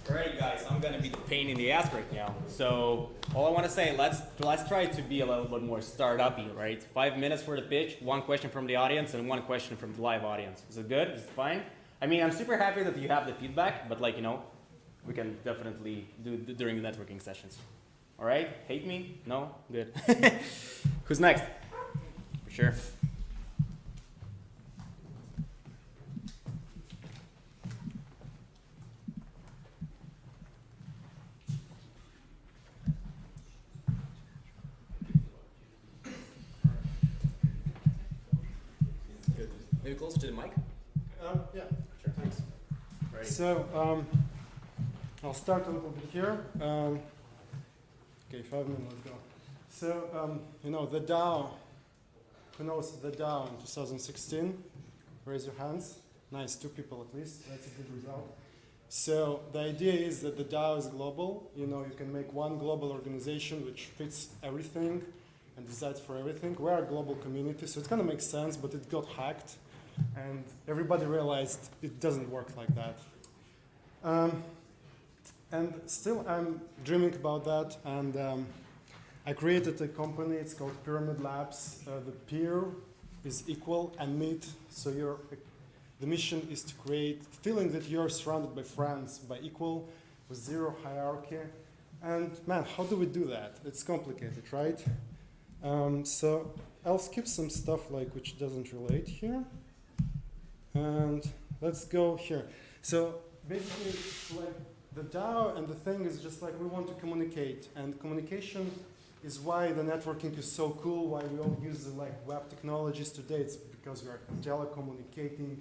Alright guys, I'm gonna be the pain in the ass right now. So all I want to say, let's try to be a little bit more startup-y, right? 5 minutes for the pitch, 1 question from the audience and 1 question from the live audience. Is it good? Is it fine? I mean, I'm super happy that you have the feedback, but like, you know, we can definitely do during the networking sessions. All right? Hate me? No? Good. Who's next? For sure. Good. Maybe closer to the mic? Yeah, Sure. thanks. Right. So I'll start a little bit here. Okay, 5 minutes, let's go. So, you know, the DAO, who knows the DAO in 2016? Raise your hands. Nice, 2 people at least. That's a good result. So the idea is that the DAO is global. You know, you can make one global organization which fits everything and decides for everything. We're a global community, so it's gonna make sense, but it got hacked. And everybody realized it doesn't work like that. And still I'm dreaming about that, and I created a company, it's called Pyramid Labs. The peer is equal and meet, so the mission is to create feeling that you're surrounded by friends, by equal, with 0 hierarchy. And man, how do we do that? It's complicated, right? So I'll skip some stuff like which doesn't relate here. And let's go here. So basically, like the DAO and the thing is just like we want to communicate, and communication is why the networking is so cool, why we all use the like web technologies today. It's because we are telecommunicating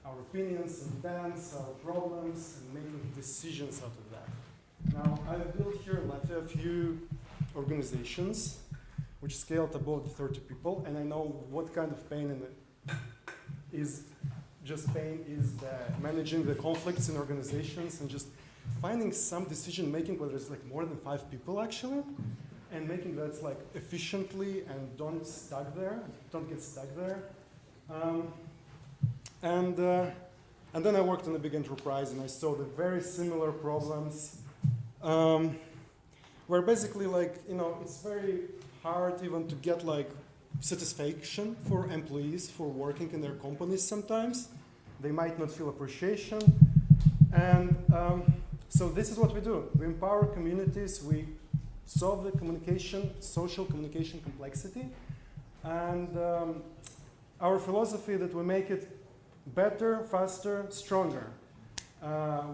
our opinions and events, our problems, and making decisions out of that. Now, I've built here in Latvia a few organizations which scaled above the 30 people, and I know what kind of pain in it is managing the conflicts in organizations and just finding some decision making where there's like more than 5 people actually, and making that like efficiently and don't get stuck there. And then I worked in a big enterprise and I saw the very similar problems, where basically like, you know, it's very hard even to get like satisfaction for employees for working in their companies sometimes. They might not feel appreciation. And so this is what we do. We empower communities, we solve the social communication complexity. And our philosophy that we make it better, faster, stronger.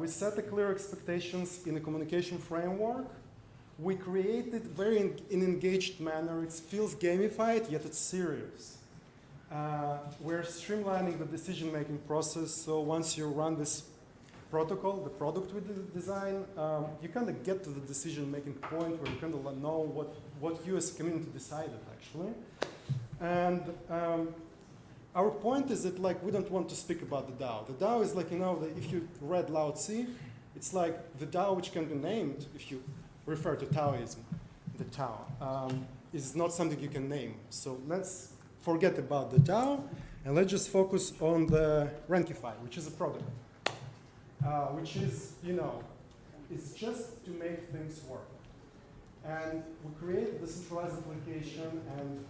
We set the clear expectations in a communication framework. We create it very in an engaged manner. It feels gamified, yet it's serious. We're streamlining the decision-making process, so once you run this protocol, the product with the design, you kind of get to the decision-making point where you kind of know what you as a community decided, actually. And our point is that like we don't want to speak about the DAO. The DAO is like, you know, if you read Lao Tzu, it's like the DAO which can be named if you refer to Taoism. The Tao is not something you can name. So let's forget about the DAO and let's just focus on the Rankify, which is a product, which is, you know, it's just to make things work. And we create the centralized application, and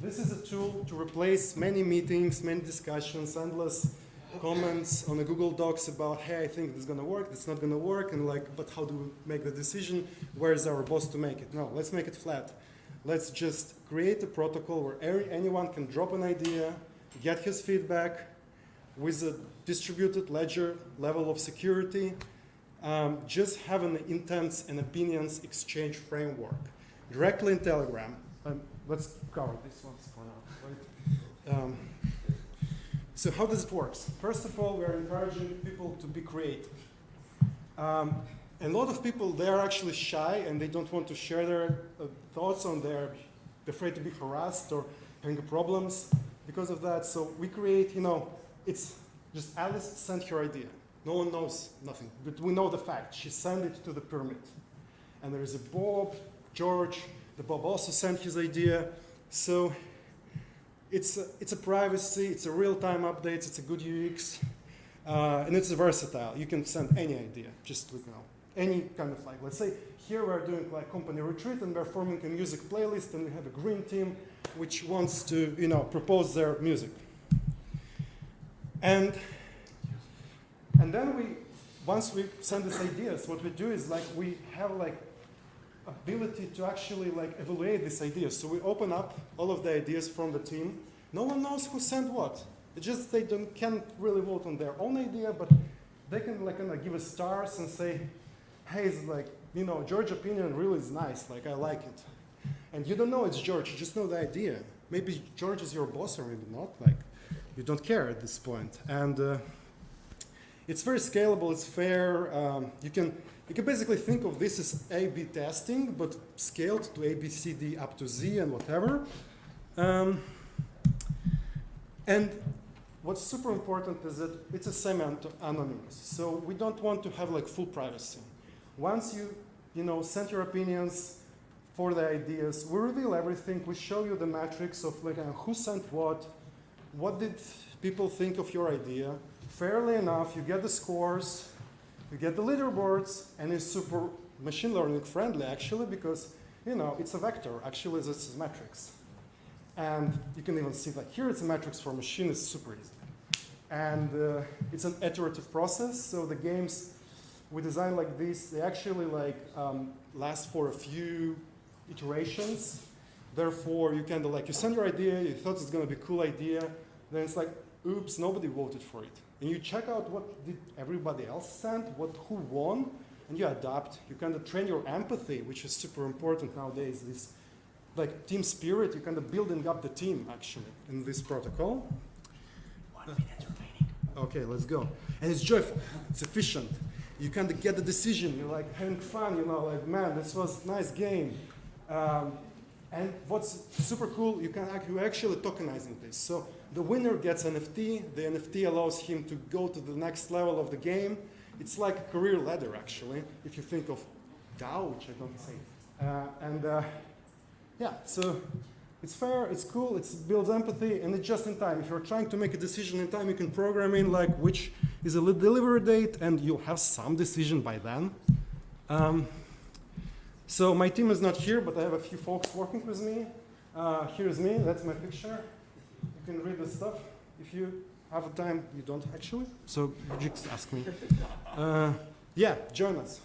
this is a tool to replace many meetings, many discussions, endless comments on the Google Docs about, hey, I think this is going to work, it's not going to work, and like, but how do we make the decision? Where is our boss to make it? No, let's make it flat. Let's just create a protocol where anyone can drop an idea, get his feedback with a distributed ledger level of security, just have an intents and opinions exchange framework directly in Telegram. Let's cover this one for now. Right? So how does it work? First of all, we are encouraging people to be creative. A lot of people, they are actually shy and they don't want to share their thoughts on they're afraid to be harassed or having problems because of that. So we create, it's just Alice sent her idea. No one knows nothing, but we know the fact. She sent it to the pyramid. And there is a Bob, George, the Bob also sent his idea. So it's a privacy, it's a real-time updates, it's a good UX, and it's versatile. You can send any idea, just with any kind of let's say here we're doing like company retreat and we're forming a music playlist and we have a green team which wants to propose their music. And then once we send these ideas, what we do is we have ability to actually evaluate these ideas. So we open up all of the ideas from the team. No one knows who sent what. It's just they can't really vote on their own idea, but they can give us stars and say, hey, it's George's opinion really is nice, I like it. And you don't know it's George, you just know the idea. Maybe George is your boss or maybe not, you don't care at this point. And it's very scalable, it's fair. You can basically think of this as A/B testing, but scaled to A, B, C, D up to Z and whatever. And what's super important is that it's a semi-anonymous. So we don't want to have full privacy. Once you send your opinions for the ideas, we reveal everything. We show you the metrics of who sent what did people think of your idea. Fairly enough, you get the scores, you get the leaderboards, and it's super machine learning friendly actually because it's a vector. Actually, this is metrics. And you can even see here it's a metrics for machine, it's super easy. And it's an iterative process, so the games we design like this, they actually last for a few iterations. Therefore, you you send your idea, you thought it's going to be a cool idea, then it's oops, nobody voted for it. And you check out what did everybody else send, who won, and you adapt. You train your empathy, which is super important nowadays. This team spirit, you building up the team actually in this protocol. 1 minute remaining. Okay, let's go. And it's joyful, it's efficient. You get the decision, you're having fun, man, this was a nice game. And what's super cool, you're actually tokenizing this. So the winner gets NFT, the NFT allows him to go to the next level of the game. It's like a career ladder actually, if you think of DAO, which I don't say. Yeah, so it's fair, it's cool, it builds empathy, and it's just in time. If you're trying to make a decision in time, you can program in which is a delivery date, and you'll have some decision by then. So my team is not here, but I have a few folks working with me. Here's me, that's my picture. You can read the stuff. If you have the time, you don't actually, so you just ask me. Yeah, join us.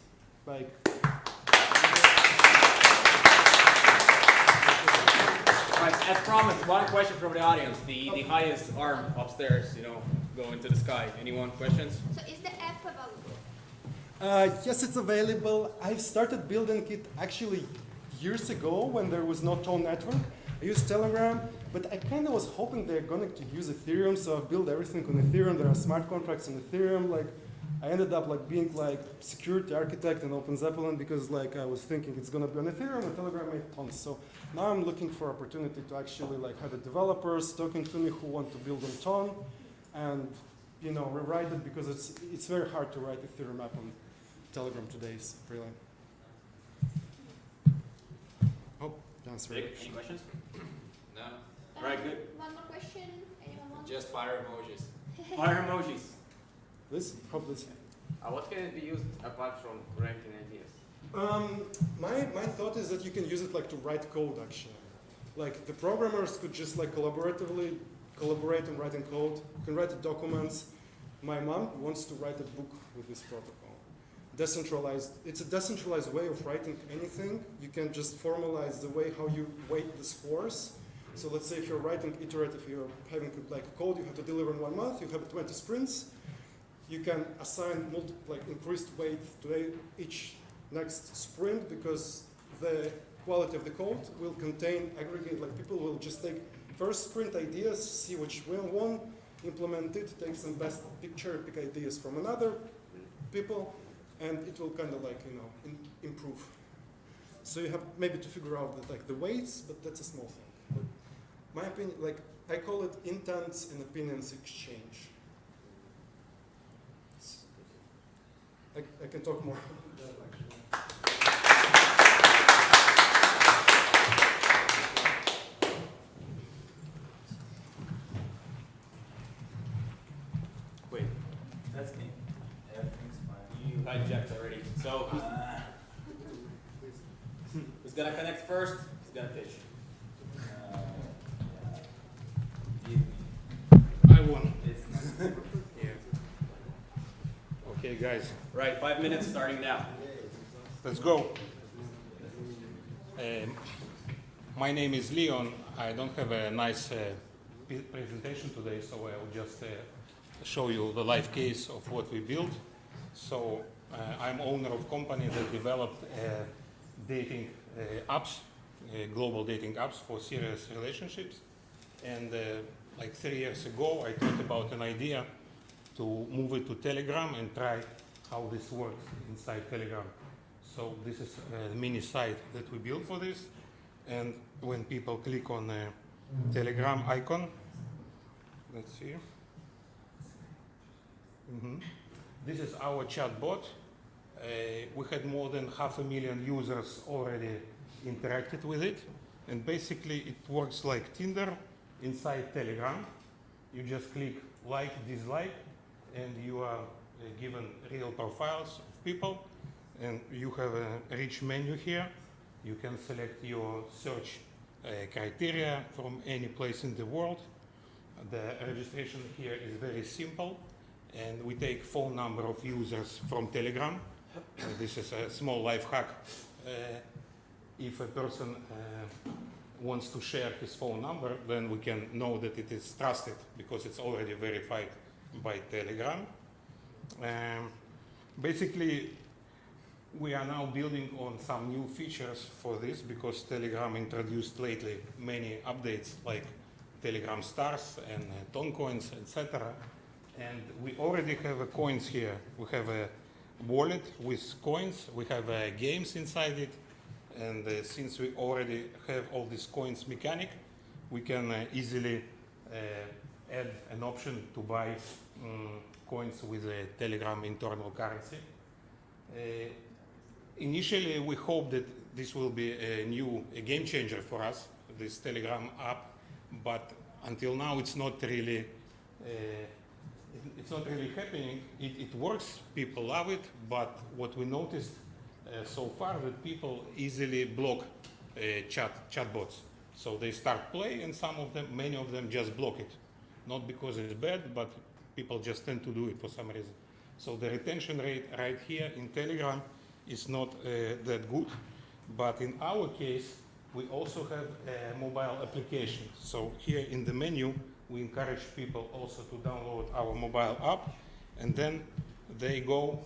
Right, as promised, one question from the audience. The highest arm upstairs, go into the sky. Anyone questions? So is the app available? Yes, it's available. I've started building it actually years ago when there was no Tone network. I used Telegram, but I was hoping they're going to use Ethereum, so I built everything on Ethereum. There are smart contracts on Ethereum. I ended up being security architect in OpenZeppelin because I was thinking it's going to be on Ethereum and Telegram made tons. So now I'm looking for opportunity to actually have the developers talking to me who want to build on Tone and rewrite it because it's very hard to write Ethereum app on Telegram today. It's really. Oh, answer. Any questions? No. Right, good. One more question. Anyone want? Just fire emojis. Fire emojis. This? Hope this. What can it be used apart from ranking ideas? My thought is that you can use it to write code actually. The programmers could just collaboratively collaborate in writing code. You can write documents. My mom wants to write a book with this protocol. Decentralized. It's a decentralized way of writing anything. You can just formalize the way how you weight the scores. So let's say if you're writing iterative, you're having a code you have to deliver in 1 month, you have 20 sprints. you can assign increased weight to each next sprint because the quality of the code will contain aggregate, like people will just take first sprint ideas, see which one, implement it, take some best picture, pick ideas from another people, and it will kind of improve. So you have maybe to figure out the weights, but that's a small thing. But my opinion, I call it intents and opinions exchange. I can talk more about that actually. Wait, That's me. Everything's fine. you hijacked already. So, who's gonna connect first? Who's gonna pitch? I won. Here. Okay, guys, Right, 5 minutes starting now. let's go. My name is Leon. I don't have a nice presentation today, so I will just show you the live case of what we built. So I'm owner of company that developed dating apps, global dating apps for serious relationships. And like 3 years ago, I thought about an idea to move it to Telegram and try how this works inside Telegram. So this is a mini site that we built for this. And when people click on the Telegram icon, let's see. This is our chat bot. We had more than 500,000 users already interacted with it. And basically it works like Tinder inside Telegram. You just click like, dislike, and you are given real profiles of people. And you have a rich menu here. You can select your search criteria from any place in the world. The registration here is very simple. And we take phone number of users from Telegram. This is a small life hack. If a person wants to share his phone number, then we can know that it is trusted because it's already verified by Telegram. Basically, we are now building on some new features for this because Telegram introduced lately many updates like Telegram stars and tone coins, etc. And we already have coins here. We have a wallet with coins. We have games inside it. And since we already have all these coins mechanic, we can easily add an option to buy coins with a Telegram internal currency. Initially, we hope that this will be a game changer for us, this Telegram app. But until now, it's not really happening. It works, people love it, but what we noticed so far that people easily block chatbots. So they start play, and many of them just block it. Not because it's bad, but people just tend to do it for some reason. So the retention rate right here in Telegram is not that good. But in our case, we also have a mobile application. So here in the menu, we encourage people also to download our mobile app, and then they go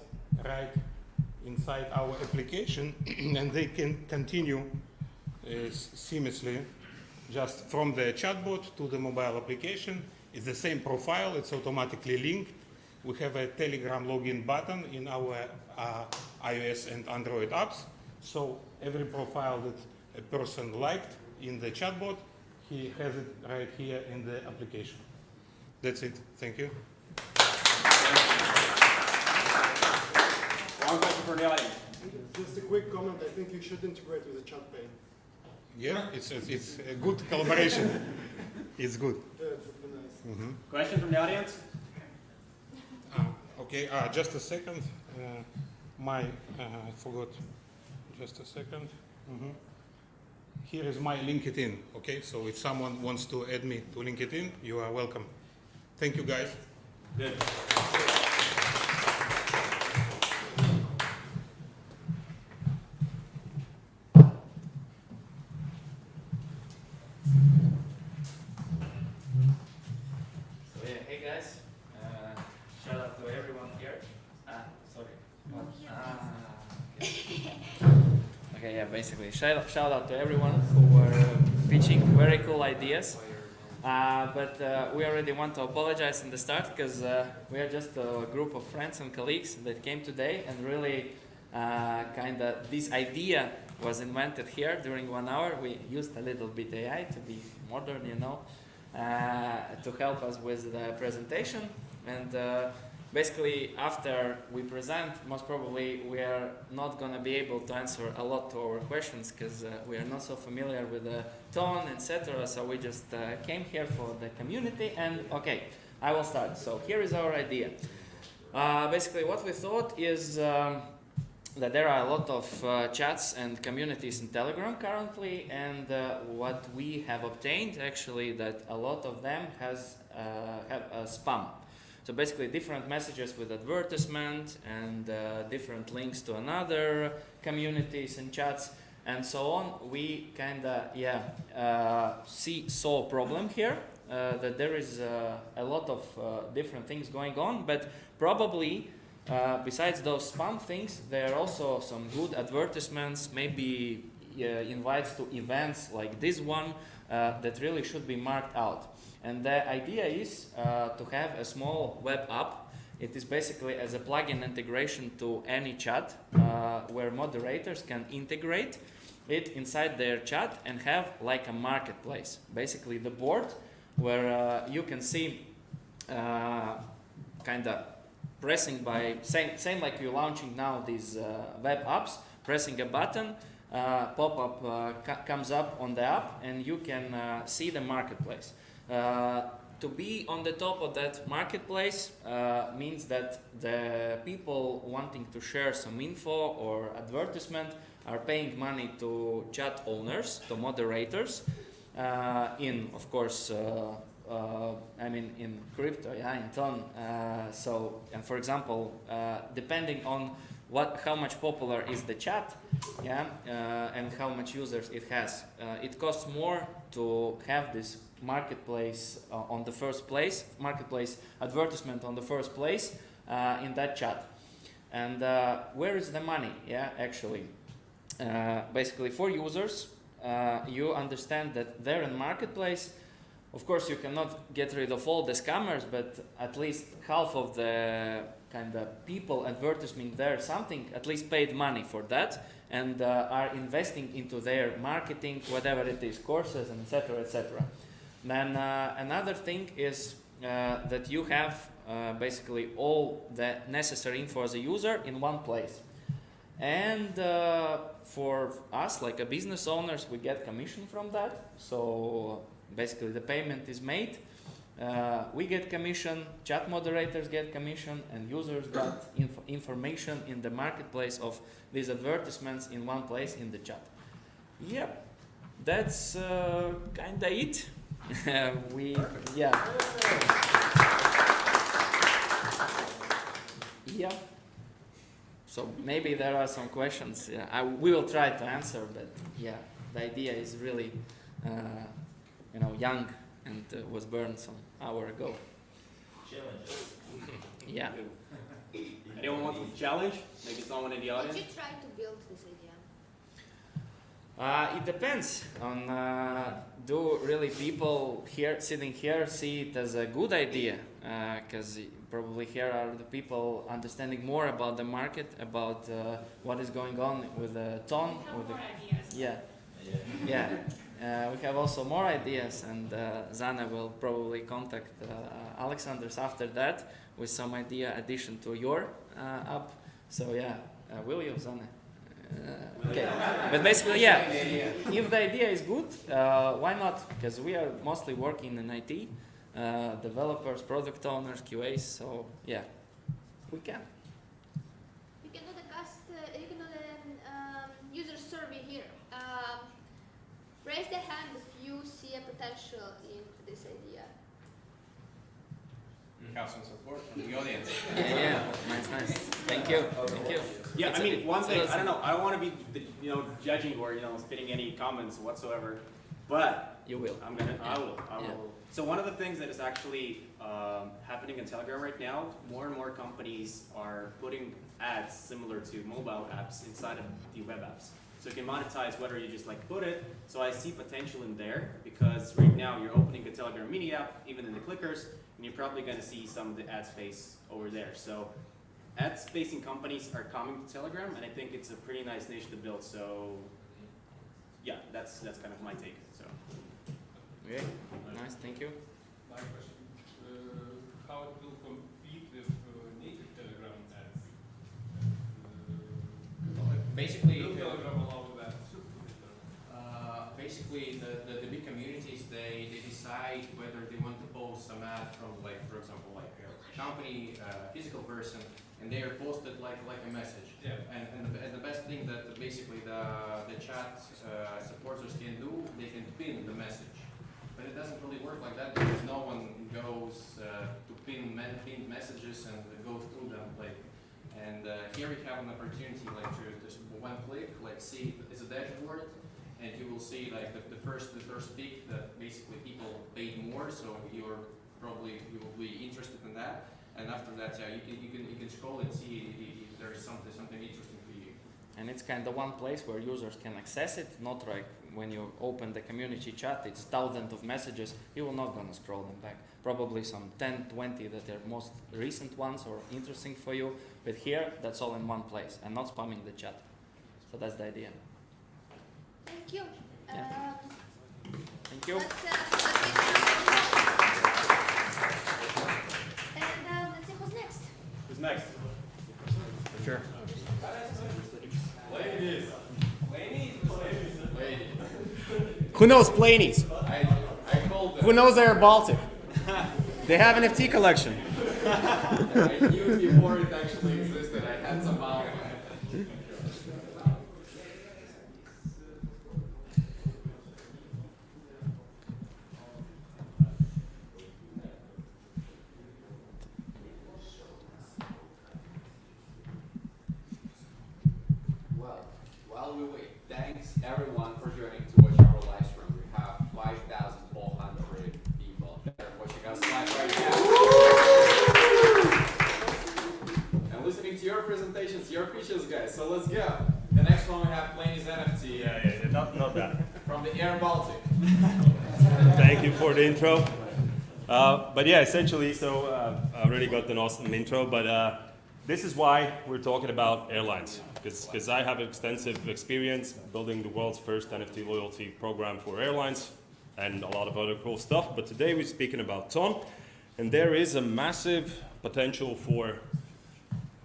right inside our application and they can continue seamlessly just from the chatbot to the mobile application. It's the same profile, it's automatically linked. We have a Telegram login button in our iOS and Android apps. So every profile that a person liked in the chatbot, he has it right here in the application. That's it. Thank you. One question from the audience. Just a quick comment. I think you should integrate with the chat pane. Yeah, it's a good collaboration. It's good. Yeah, it would be nice. Question from the audience? Okay, just a second. I forgot. Just a second. Here is my LinkedIn. Okay, so if someone wants to add me to LinkedIn, you are welcome. Thank you, guys. Good. So yeah, hey guys, shout out to everyone Okay, yeah, basically, shout out to everyone who were pitching very cool ideas. But we already want to apologize in the start because we are just a group of friends and colleagues that came today, and really this idea was invented here during 1 hour. We used a little bit AI to be modern, to help us with the presentation. And basically, after we present, most probably we are not going to be able to answer a lot to our questions because we are not so familiar with the tone, etc. So we just came here for the community. And okay, I will start. So here is our idea. Basically, what we thought is that there are a lot of chats and communities in Telegram currently, and what we have obtained actually that a lot of them have a spam. So basically different messages with advertisement and different links to another communities and chats and so on. We saw a problem here that there is a lot of different things going on, but probably besides those spam things, there are also some good advertisements, maybe invites to events like this one that really should be marked out. And the idea is to have a small web app. It is basically as a plugin integration to any chat where moderators can integrate it inside their chat and have like a marketplace. Basically the board where you can see pressing by, same like you're launching now these web apps, pressing a button, pop-up comes up on the app and you can see the marketplace. To be on the top of that marketplace means that the people wanting to share some info or advertisement are paying money to chat owners, to moderators, in, of course, in crypto, in Ton. And for example, depending on how much popular is the chat, and how much users it has, it costs more to have this marketplace on the first place, marketplace advertisement on the first place in that chat. And where is the money? Actually, basically for users, you understand that they're in marketplace. Of course, you cannot get rid of all the scammers, but at least half of the people advertising there something at least paid money for that and are investing into their marketing, whatever it is, courses, and etc. etc. Then another thing is that you have basically all the necessary info as a user in one place. And for us, like a business owners, we get commission from that. So basically the payment is made. We get commission, chat moderators get commission, and users got information in the marketplace of these advertisements in one place in the chat. Yep, that's kinda it. So maybe there are some questions. We will try to answer, but the idea is really, young and was born some hour ago. Challenge. Anyone want to challenge? Maybe someone in the audience. Did you try to build this idea? It depends on do really people here sitting here see it as a good idea, because probably here are the people understanding more about the market, about what is going on with the tone. We have also more ideas, and Zana will probably contact Alexander's after that with some idea addition to your app. So will you, Zana? Okay, but basically, if the idea is good, why not? Because we are mostly working in IT, developers, product owners, QAs. So we can. You can do the user survey here. Raise the hand if you see a potential in this idea. Have some support from the audience. Nice. Thank you. Yeah, one thing, I don't know, I don't want to be, judging or, spitting any comments whatsoever, but you will. I will. So one of the things that is actually happening in Telegram right now, more and more companies are putting ads similar to mobile apps inside of the web apps. So you can monetize whether you just like put it. So I see potential in there because right now you're opening the Telegram mini app, even in the clickers, and you're probably going to see some of the ad space over there. So ad spacing companies are coming to Telegram, and I think it's a pretty nice niche to build. So yeah, that's kind of my take. So Okay, nice, thank you. My question, how it will compete with native Telegram ads? Basically, Will Telegram allow that? basically the big communities, they decide whether they want to post some ad from, like, for example, like a company, physical person, and they are posted like a message. Yeah. And the best thing that basically the chat supporters can do, they can pin the message. But it doesn't really work like that because no one goes to pin messages and go through them. And here we have an opportunity like to just one click, like see it's a dashboard, and you will see like the first peak that basically people paid more, so you will be interested in that. And after that, yeah, you can scroll and see if there is something interesting for you. And it's kind of one place where users can access it, not like when you open the community chat, it's thousands of messages, you will not gonna scroll them back. Probably some 10, 20 that are most recent ones or interesting for you. But here, that's all in one place and not spamming the chat. So that's the idea. Thank you. Yeah. Thank you. Let's see who's next. Who's next? Sure. Ladies. Who knows Planies? I called them. Who knows Air Baltic? They have an FT collection. I knew before it actually existed. I had some out. Well, while we wait, thanks everyone for joining to watch our live stream. We have 5,400 people that are watching us live right now. And listening to your presentations, your pitches, guys. So let's go. The next one we have Planies NFT. Yeah, not bad. From the Air Baltic. Thank you for the intro. But yeah, essentially, so I already got an awesome intro, but this is why we're talking about airlines, because I have extensive experience building the world's first NFT loyalty program for airlines and a lot of other cool stuff. But today we're speaking about Ton, and there is a massive potential for,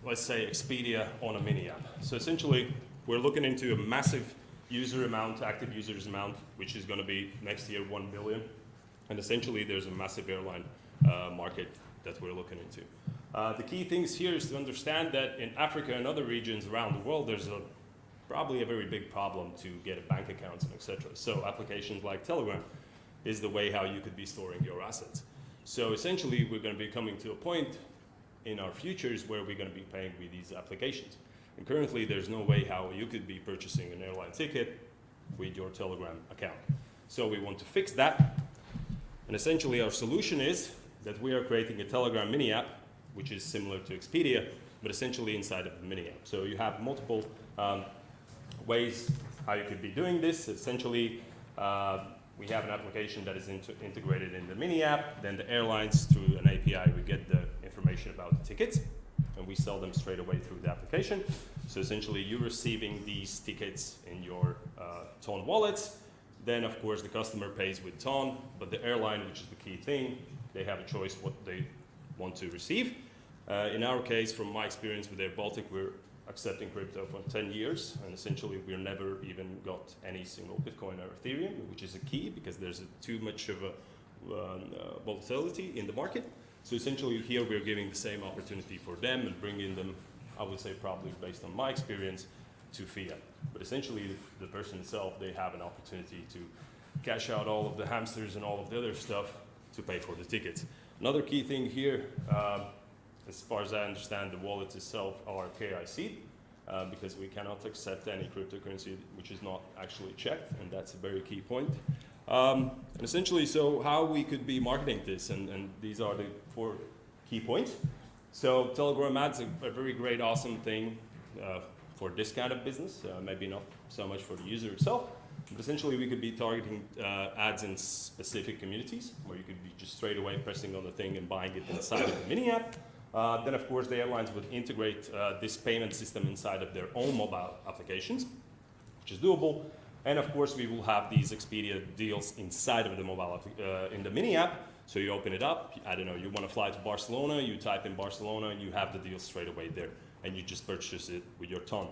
let's say, Expedia on a mini app. So essentially, we're looking into a massive user amount, active users amount, which is going to be next year 1 billion. And essentially, there's a massive airline market that we're looking into. The key things here is to understand that in Africa and other regions around the world, there's probably a very big problem to get a bank account and etc. So applications like Telegram is the way how you could be storing your assets. So essentially, we're going to be coming to a point in our futures where we're going to be paying with these applications. And currently, there's no way how you could be purchasing an airline ticket with your Telegram account. So we want to fix that. And essentially, our solution is that we are creating a Telegram mini app, which is similar to Expedia, but essentially inside of a mini app. So you have multiple ways how you could be doing this. Essentially, we have an application that is integrated in the mini app. Then the airlines, through an API, we get the information about the tickets, and we sell them straight away through the application. So essentially, you're receiving these tickets in your Ton wallets. Then, of course, the customer pays with Ton, but the airline, which is the key thing, they have a choice what they want to receive. In our case, from my experience with Air Baltic, we're accepting crypto for 10 years, and essentially we've never even got any single Bitcoin or Ethereum, which is a key because there's too much of a volatility in the market. So essentially here we're giving the same opportunity for them and bringing them, I would say probably based on my experience, to fiat. But essentially the person itself, they have an opportunity to cash out all of the hamsters and all of the other stuff to pay for the tickets. Another key thing here, as far as I understand, the wallets itself are KIC, because we cannot accept any cryptocurrency which is not actually checked, and that's a very key point. And essentially, so how we could be marketing this, and these are the 4 key points. So Telegram ads are a very great, awesome thing for this kind of business, maybe not so much for the user itself. But essentially, we could be targeting ads in specific communities, where you could be just straight away pressing on the thing and buying it inside of the mini app. Then, of course, the airlines would integrate this payment system inside of their own mobile applications, which is doable. And, of course, we will have these Expedia deals inside of the mobile in the mini app. So you open it up, I don't know, you want to fly to Barcelona, you type in Barcelona, and you have the deal straight away there, and you just purchase it with your ton.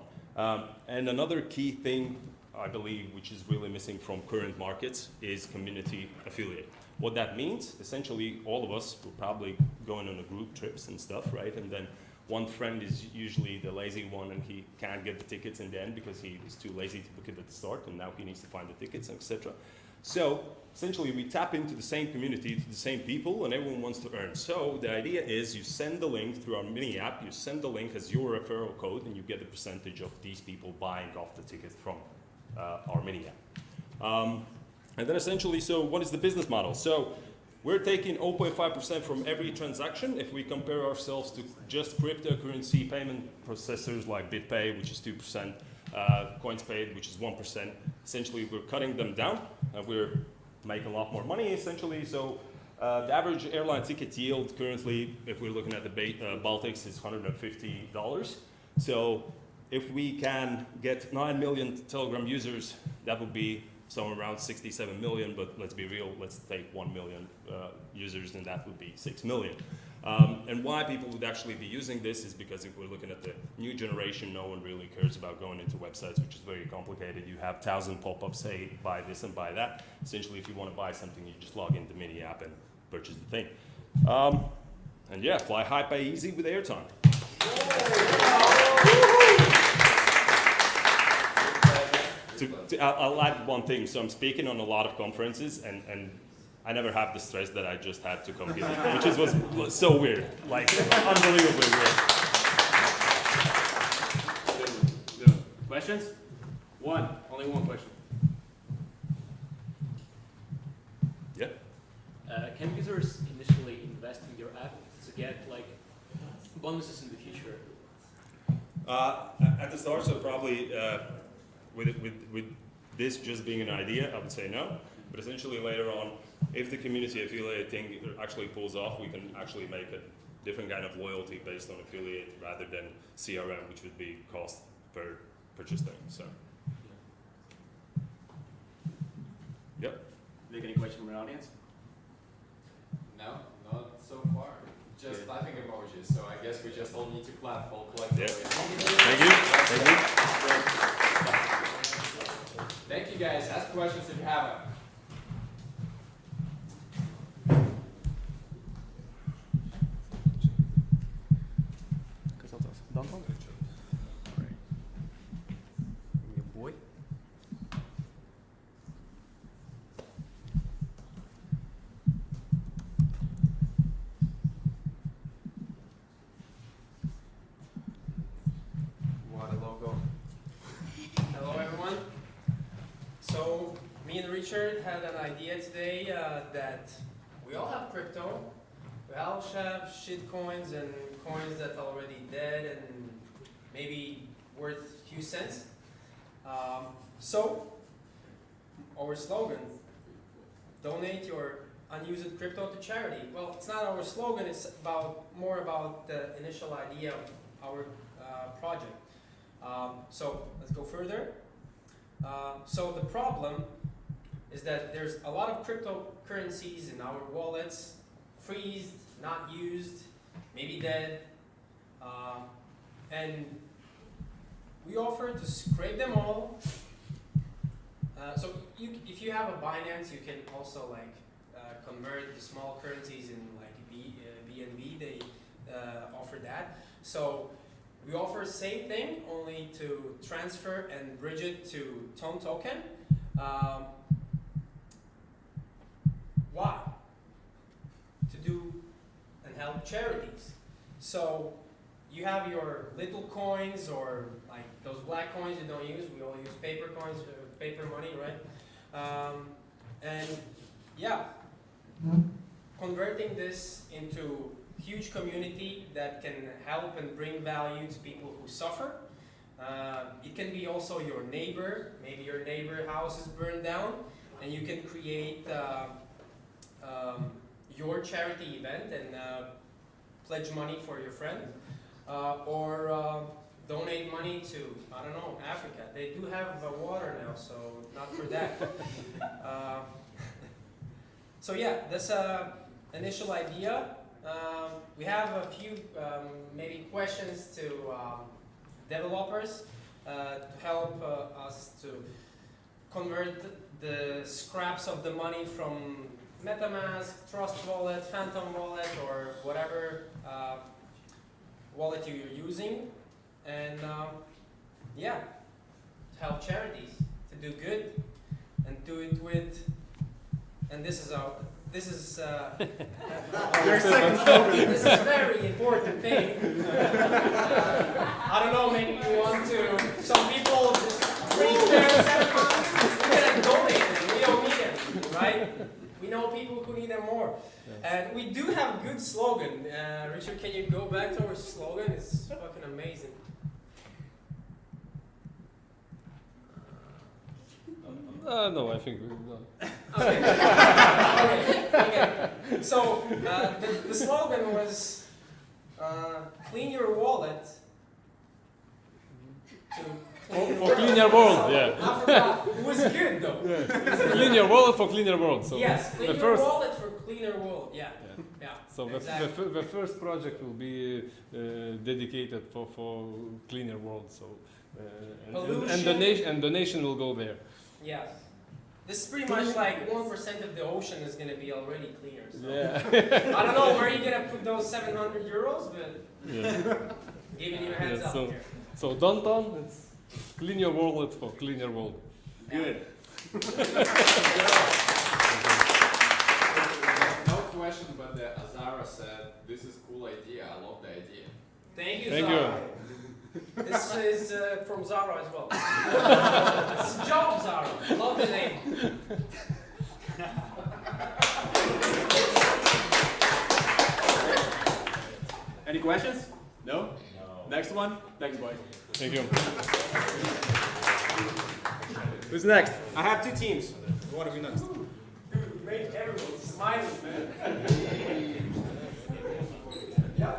And another key thing, I believe, which is really missing from current markets is community affiliate. What that means, essentially, all of us will probably going on a group trips and stuff, right? And then one friend is usually the lazy one, and he can't get the tickets in the end because he is too lazy to book it at the start, and now he needs to find the tickets, etc. So essentially, we tap into the same community, to the same people, and everyone wants to earn. So the idea is you send the link through our mini app, you send the link as your referral code, and you get a percentage of these people buying off the ticket from our mini app. And then essentially, so what is the business model? So we're taking 0.5% from every transaction. If we compare ourselves to just cryptocurrency payment processors like BitPay, which is 2%, CoinsPaid, which is 1%, essentially we're cutting them down, and we're making a lot more money, essentially. So the average airline ticket yield currently, if we're looking at the Baltics, is $150. So if we can get 9 million Telegram users, that would be somewhere around 67 million, but let's be real, let's take 1 million users, and that would be 6 million. And why people would actually be using this is because if we're looking at the new generation, no one really cares about going into websites, which is very complicated. You have 1,000 pop-ups, say, buy this and buy that. Essentially, if you want to buy something, you just log into the mini app and purchase the thing. And yeah, fly high, pay easy with airtime. I'll add one thing. So I'm speaking on a lot of conferences, and I never have the stress that I just had to come here, which was so weird, like unbelievably weird. Questions? One. Only one question. Yeah. Can users initially invest in your app to get like bonuses in the future? At the start, so probably with this just being an idea, I would say no. But essentially later on, if the community affiliate thing actually pulls off, we can actually make a different kind of loyalty based on affiliate rather than CRM, which would be cost per purchase thing. So, yep. Vic, any question from the audience? No, not so far. Just laughing emojis. So I guess we just all need to clap all collectively. Yeah. Thank you. Thank you. Thank you, guys. Ask questions if you have them. What a logo. Hello, everyone. So, me and Richard had an idea today that we all have crypto. We all have shit coins and coins that are already dead and maybe worth a few cents. So, our slogan, donate your unused crypto to charity. Well, it's not our slogan, it's more about the initial idea of our project. So let's go further. So the problem is that there's a lot of cryptocurrencies in our wallets, freezed, not used, maybe dead, and we offer to scrape them all. So if you have a Binance, you can also convert the small currencies in BNB. They offer that. So we offer the same thing, only to transfer and bridge it to Tom token. Why? To do and help charities. So you have your little coins or like those black coins you don't use. We all use paper coins, paper money, right? And yeah, converting this into huge community that can help and bring value to people who suffer It can be also your neighbor. Maybe your neighbor house is burned down, and you can create your charity event and pledge money for your friend, or donate money to, I don't know, Africa. They do have water now, so not for that. So yeah, that's an initial idea. We have a few maybe questions to developers to help us to convert the scraps of the money from MetaMask, Trust Wallet, Phantom Wallet, or whatever wallet you're using, and yeah, help charities to do good and do it with. And this is our. This is your second slogan. This is a very important thing. I don't know. Maybe you want to. Some people just reach their 7 months. We can donate them. We don't need them, right? We know people who need them more. And we do have a good slogan. Richard, can you go back to our slogan? It's fucking amazing. No, I think we're done. Okay. Okay. So the slogan was clean your wallet to For cleaner world, yeah. I forgot. It was good though. Yeah. Cleaner world for cleaner world. So yes, clean the your first, wallet for cleaner world. Yeah. Yeah. So exactly. the first project will be dedicated for cleaner world. So and donation will go there. Yes. This is pretty much like 1% of the ocean is going to be already cleaner. So. Yeah. I don't know where you're going to put those 700 euros, but Yeah. giving you a heads Yeah, up so, here. so downtown, it's clean your wallet for cleaner world. Good. No question, but Azara said, this is cool idea. I love the idea. Thank you, Thank Zara. This is from Zara as well. It's a job, Zara. Love the name. Any questions? No? No. Next one? Thanks, boys. Thank you. Who's next? I have 2 teams. What are we next? Make everyone smile, man. Yeah.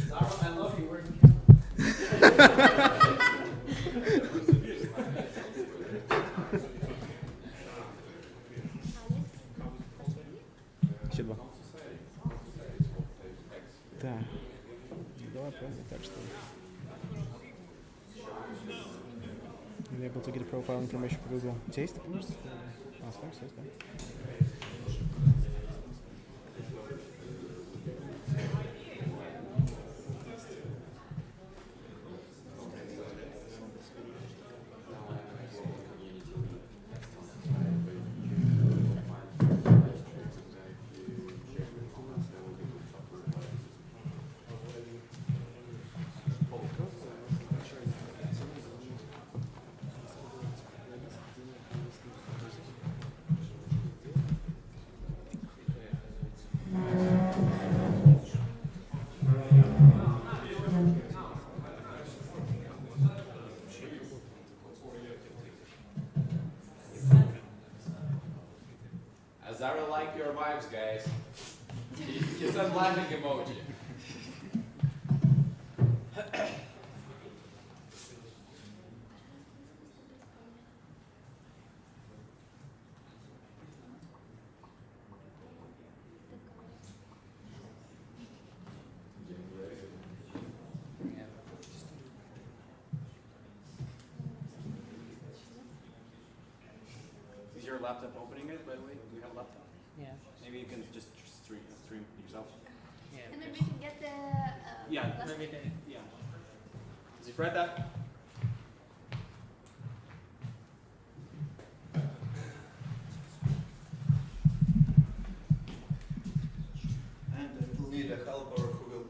Zara, I love you. Where's the Щедва. Да. Давай просто так что. I'm able to get a profile information for Google. У тебя есть такой? А, стой, стой, стой. Azara like your vibes, guys. He said laughing emoji. Is your laptop opening it, by the way? Do you have a laptop? Yeah. Maybe you can just stream yourself. And then we can get the. Yeah, last- maybe they, yeah. Does he read that? And we'll need a helper who will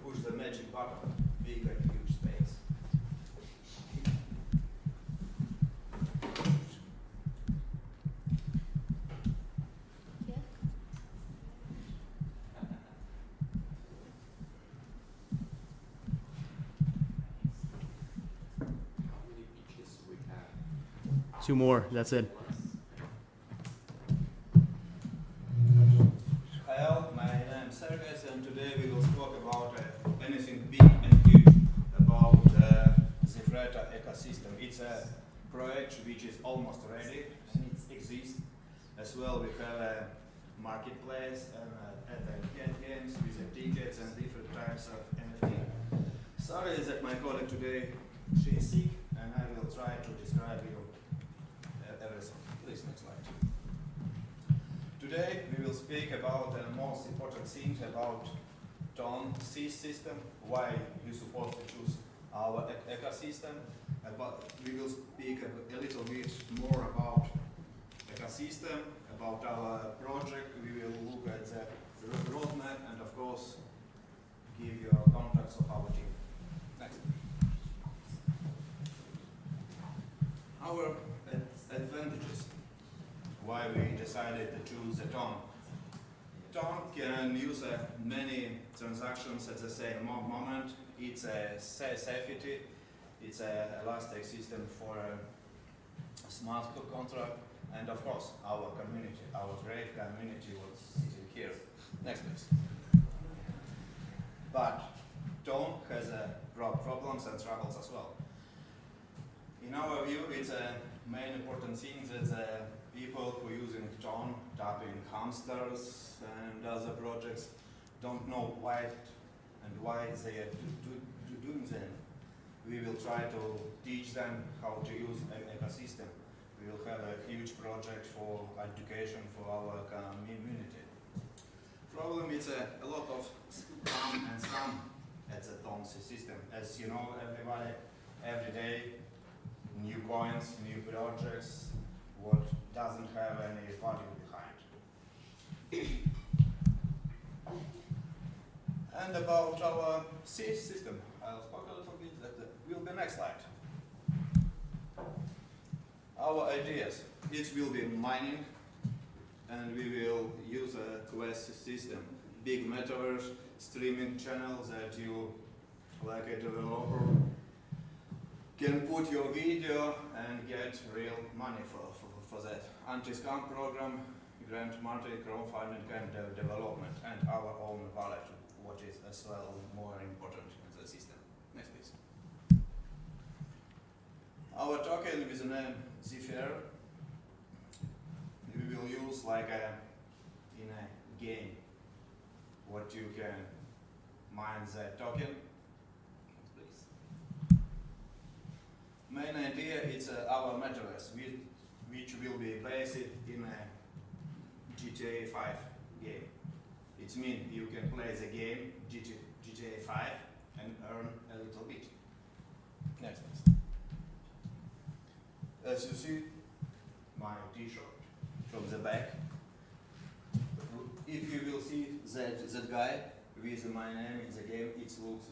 2 more. That's it. Hello, my name is Sergei, and today we will talk about anything big and huge about the Freta ecosystem. It's a project which is almost ready and it exists. As well, we have a marketplace and games with the tickets and different types of NFT. Sorry that my colleague today, she is sick, and I will try to describe you everything. Please, next slide. Today we will speak about the most important things about Tone C system, why you're supposed to choose our ecosystem. But we will speak a little bit more about ecosystem, about our project. We will look at the roadmap and of course give you contacts of our team. Next. Our advantages. Why we decided to choose the Tone. Tone can use many transactions at the same moment. It's a safety. It's an elastic system for a smart contract. And of course, our community, our great community was sitting here. Next, please. But Tone has problems and troubles as well. In our view, it's a main important thing that people who are using Tone, tapping hamsters and other projects, don't know why and why they are doing them. We will try to teach them how to use an ecosystem. We will have a huge project for education for our community. Problem is a lot of spam and scam at the Tone system. As you know, everybody, every day, new coins, new projects, what doesn't have any value behind. And about our system, I'll talk a little bit, that will be next slide. Our ideas, it will be mining, and we will use a Quest system, big metaverse streaming channel that you, like a developer, can put your video and get real money for that. Anti-scam program, grant money, crowdfunding and development, and our own wallet, what is as well more important in the system. Next please. Our token with the name Zephyr, we will use like in a game, what you can mine the token. Main idea is our metaverse, which will be based in a GTA 5 game. It means you can play the game GTA 5 and earn a little bit. Next, please. As you see, my T-shirt from the back. If you will see that guy with my name in the game, it looks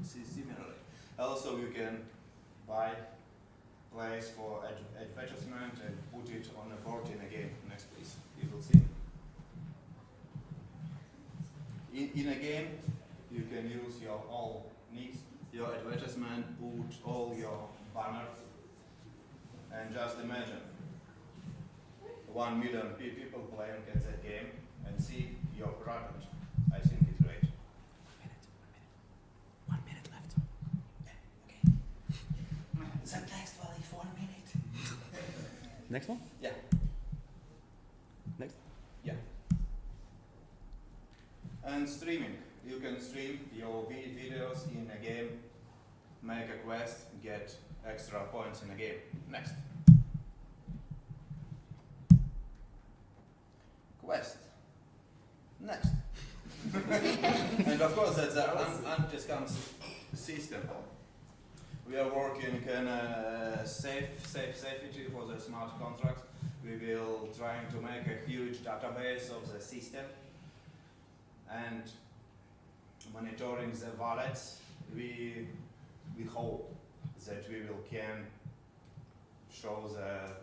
similarly. Also, you can buy place for advertisement and put it on a board in a game. Next, please. You will see. In a game, you can use your all needs, your advertisement, put all your banners, and just imagine 1 million people playing at that game and see your product. I think it's great. 1 minute left. Okay. The next one is 1 minute. Next one? Yeah. Next? Yeah. And streaming. You can stream your videos in a game, make a quest, get extra points in a game. Next. Quest. Next. And of course, that's an anti-scam system. We are working in safety for the smart contracts. We will trying to make a huge database of the system and monitoring the wallets. We hope that we will can show the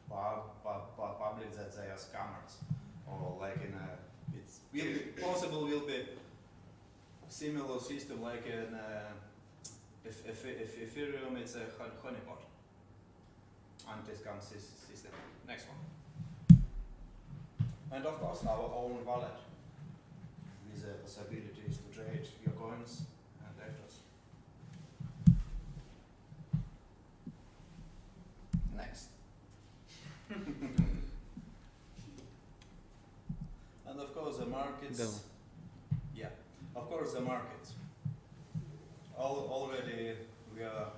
public that they are scammers, or like in a it's will be similar system like in if Ethereum, it's a honeypot. anti-scam system. Next one. And of course our own wallet with the possibilities to trade your coins and actors. Next. And of course the markets. Go. Yeah, of course the markets. Already we have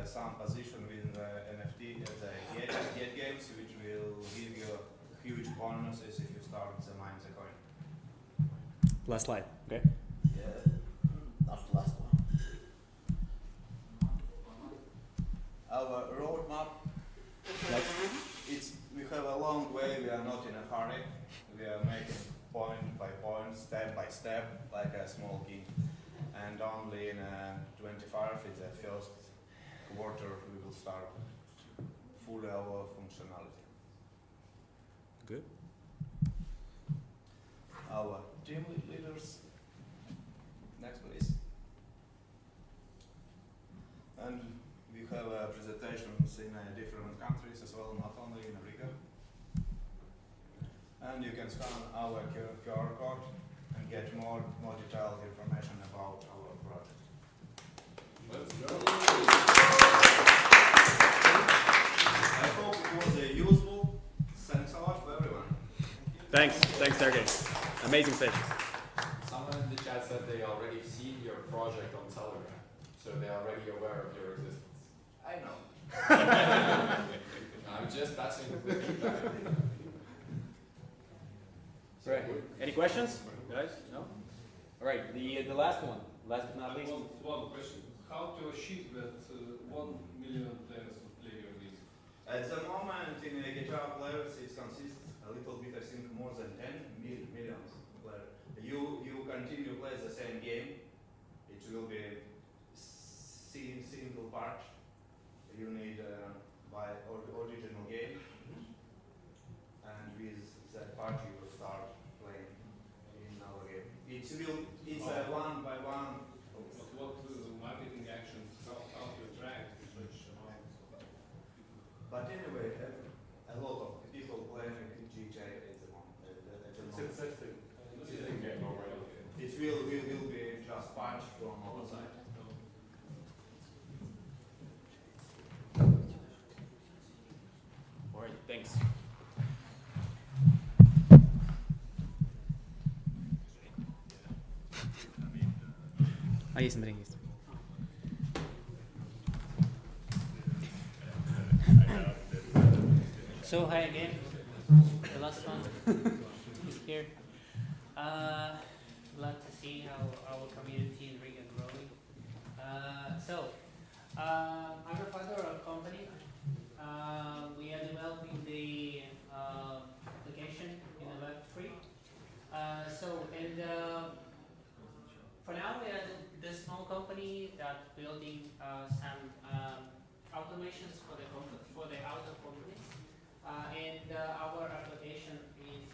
some position with the NFT as a get games, which will give you huge bonuses if you start the mine the coin. Last slide. Okay. Yeah, not last one. Our roadmap. We have a long way. We are not in a hurry. We are making point by point, step by step, like a small king. And only in 25, in the first quarter, we will start fully our functionality. Good. Our team leaders. Next, please. And we have presentations in different countries as well, not only in Riga. And you can scan our QR code and get more detailed information about our project. Let's go. I hope it was useful. Thanks a lot for everyone. Thanks, Sergey. Amazing pitch. Someone in the chat said they already seen your project on Telegram, so they're already aware of your existence. I know. I'm just passing the feedback. Right. Any questions, guys? No? All right. The last one, last but not least. One question: how to achieve that 1 million players would play your game? At the moment, in guitar players, it consists a little bit, I think, more than 10 million players. You continue to play the same game. It will be single part. You need buy original game, and with that part you will start playing in our game. It's a one by one. What marketing actions? How to attract such amounts of people? But anyway, a lot of people playing GTA at the moment. It's existing. It will be just patch from outside. All right. Thanks. Ahí смотри, есть. So hi again, the last one is here. Glad to see how our community in Riga growing. I'm a founder of a company. We are developing the application in a Web3. For now we are the small company that building some automations for the auto companies. Our application is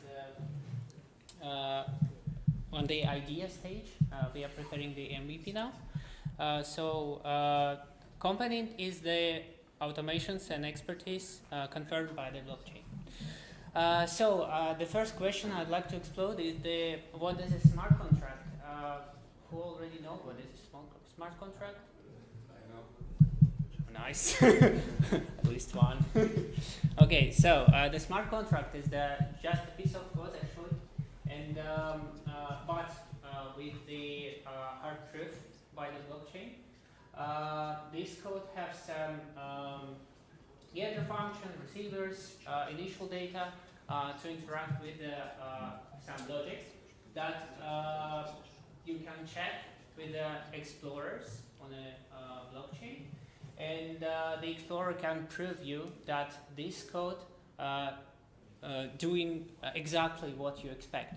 on the idea stage. We are preparing the MVP now. Component is the automations and expertise confirmed by the blockchain. The first question I'd like to explode is what is a smart contract? Who already know what is a smart contract? I know. Nice. At least one. Okay, so the smart contract is just a piece of code actually, and but with the hard proof by the blockchain. This code has some getter function, receivers, initial data to interact with some logic that you can check with the explorers on a blockchain. And the explorer can prove you that this code doing exactly what you expect.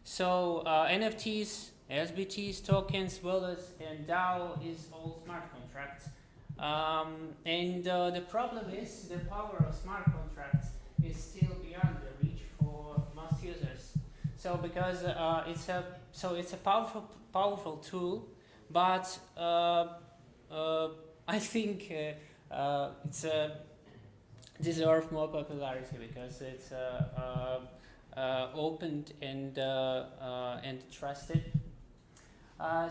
So NFTs, SBTs, tokens, wallets, and DAO is all smart contracts. The problem is the power of smart contracts is still beyond the reach for most users. So because it's a powerful tool, but I think it's deserve more popularity because it's open and trusted.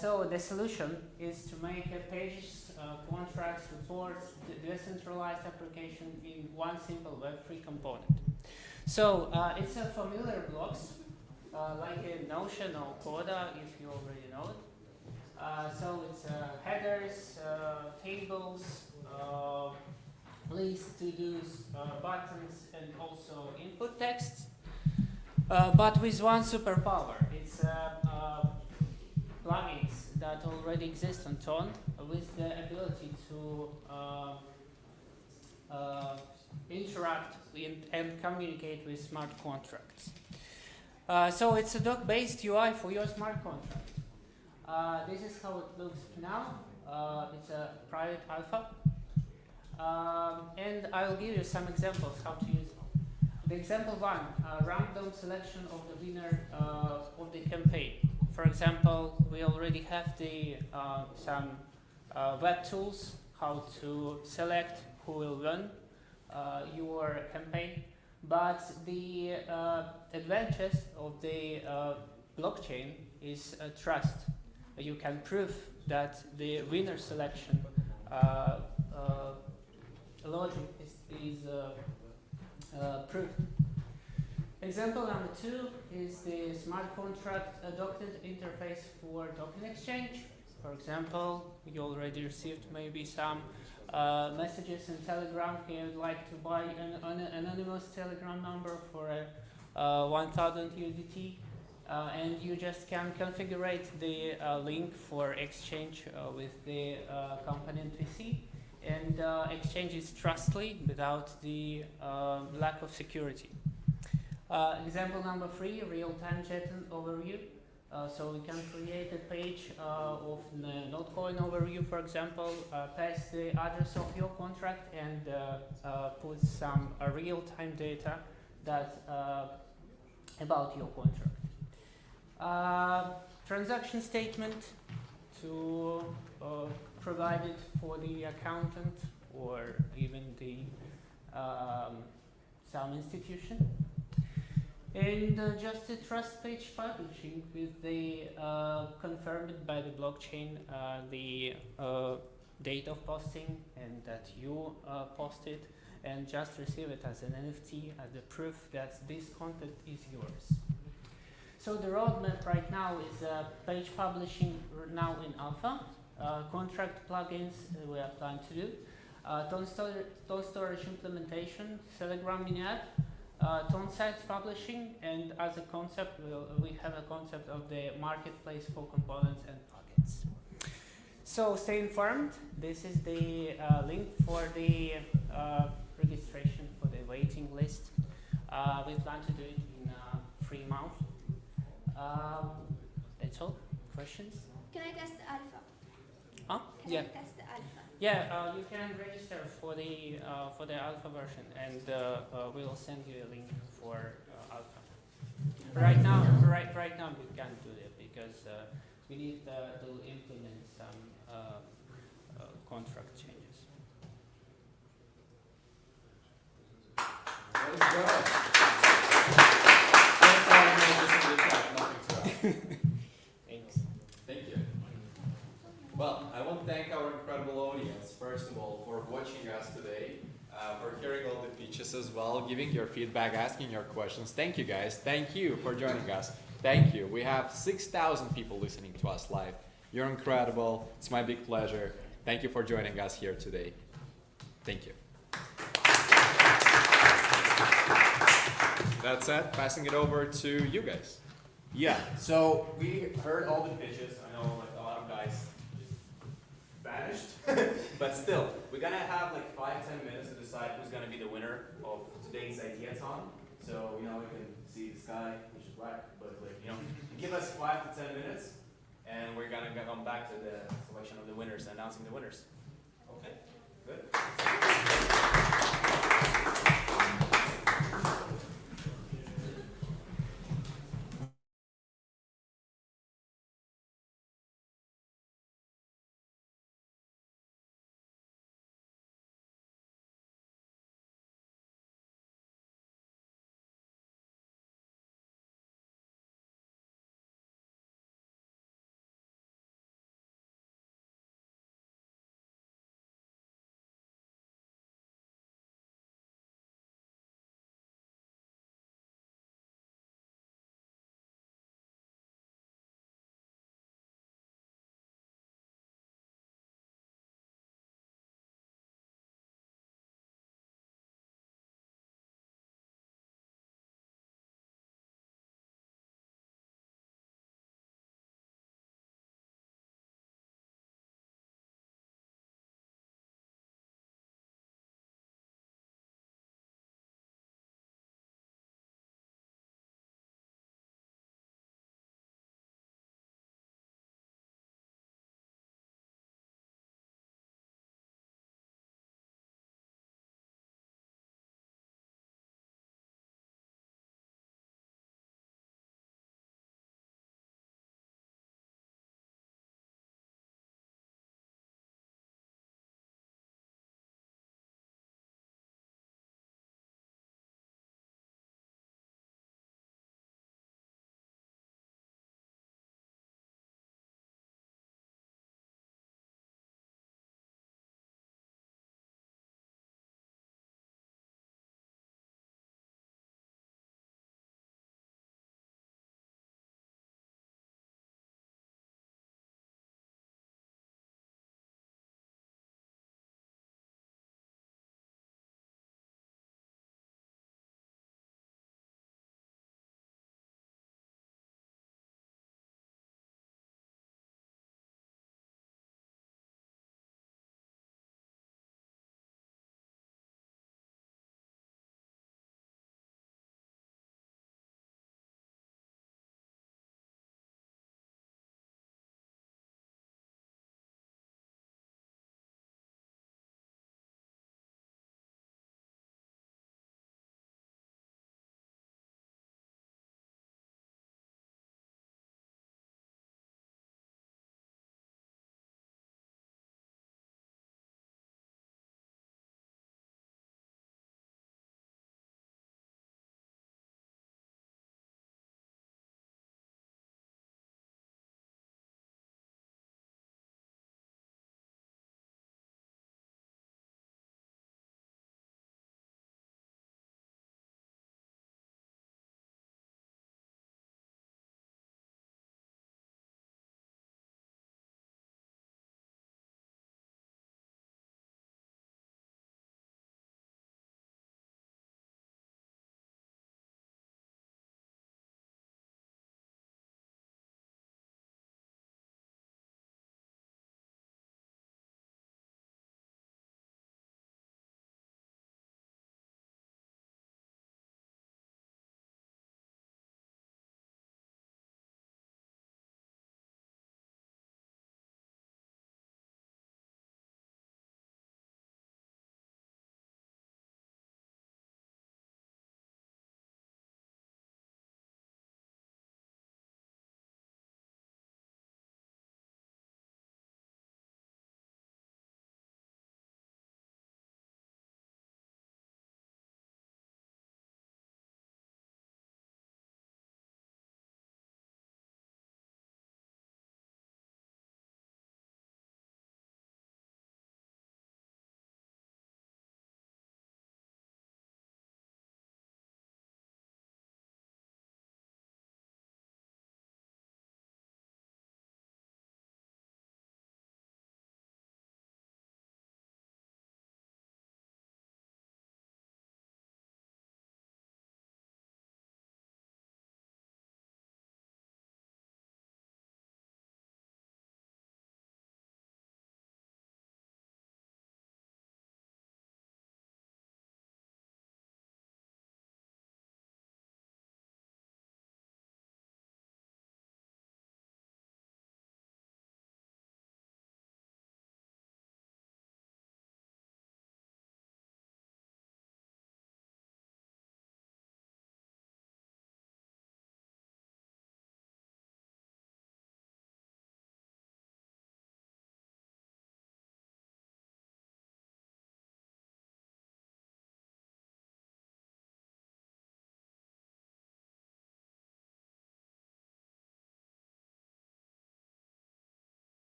So the solution is to make pages, contracts, reports, decentralized application in one simple Web3 component. So it's a familiar blocks like a Notion or Coda if you already know it. So it's headers, tables, lists, to-dos, buttons, and also input text. But with one superpower, it's plugins that already exist on Ton with the ability to interact and communicate with smart contracts. So it's a doc-based UI for your smart contract. This is how it looks now. It's a private alpha. And I'll give you some examples how to use it. The example one, random selection of the winner of the campaign. For example, we already have the some web tools how to select who will win your campaign. But the advantage of the blockchain is trust. You can prove that the winner selection logic is proved. Example number two is the smart contract adopted interface for token exchange. For example, you already received maybe some messages in Telegram. You would like to buy an anonymous Telegram number for 1000 USDT. And you just can configure the link for exchange with the component VC, and exchange is trustly without the lack of security. Example number three, real-time chat overview. So we can create a page of the Notcoin overview, for example, pass the address of your contract and put some real-time data that about your contract. Transaction statement to provide it for the accountant or even the some institution. And just a trust page publishing with the confirmed by the blockchain the date of posting and that you posted, and just receive it as an NFT as the proof that this content is yours. So the roadmap right now is page publishing now in alpha, contract plugins we are planning to do, Ton storage implementation, Telegram mini app, Ton sites publishing, and as a concept we have a concept of the marketplace for components and plugins. So stay informed. This is the link for the registration for the waiting list. We plan to do it in 3 months. That's all. Questions? Can I test the alpha? Huh? Can Yeah. I test the alpha? Yeah, you can register for the alpha version, and we will send you a link for alpha. Right now, we can't do it because we need to implement some contract changes. Let's go. Thanks. Thank you. Well, I want to thank our incredible audience, first of all, for watching us today, for hearing all the pitches as well, giving your feedback, asking your questions. Thank you, guys. Thank you for joining us. Thank you. We have 6,000 people listening to us live. You're incredible. It's my big pleasure. Thank you for joining us here today. Thank you. That's it. Passing it over to you guys. Yeah, so we heard all the pitches. I know like a lot of guys just vanished, but still, we're gonna have like 5-10 minutes to decide who's gonna be the winner of today's ideathon. So we can see the sky, which is black, but give us 5 to 10 minutes, and we're gonna come back to the selection of the winners, announcing the winners. Okay, good.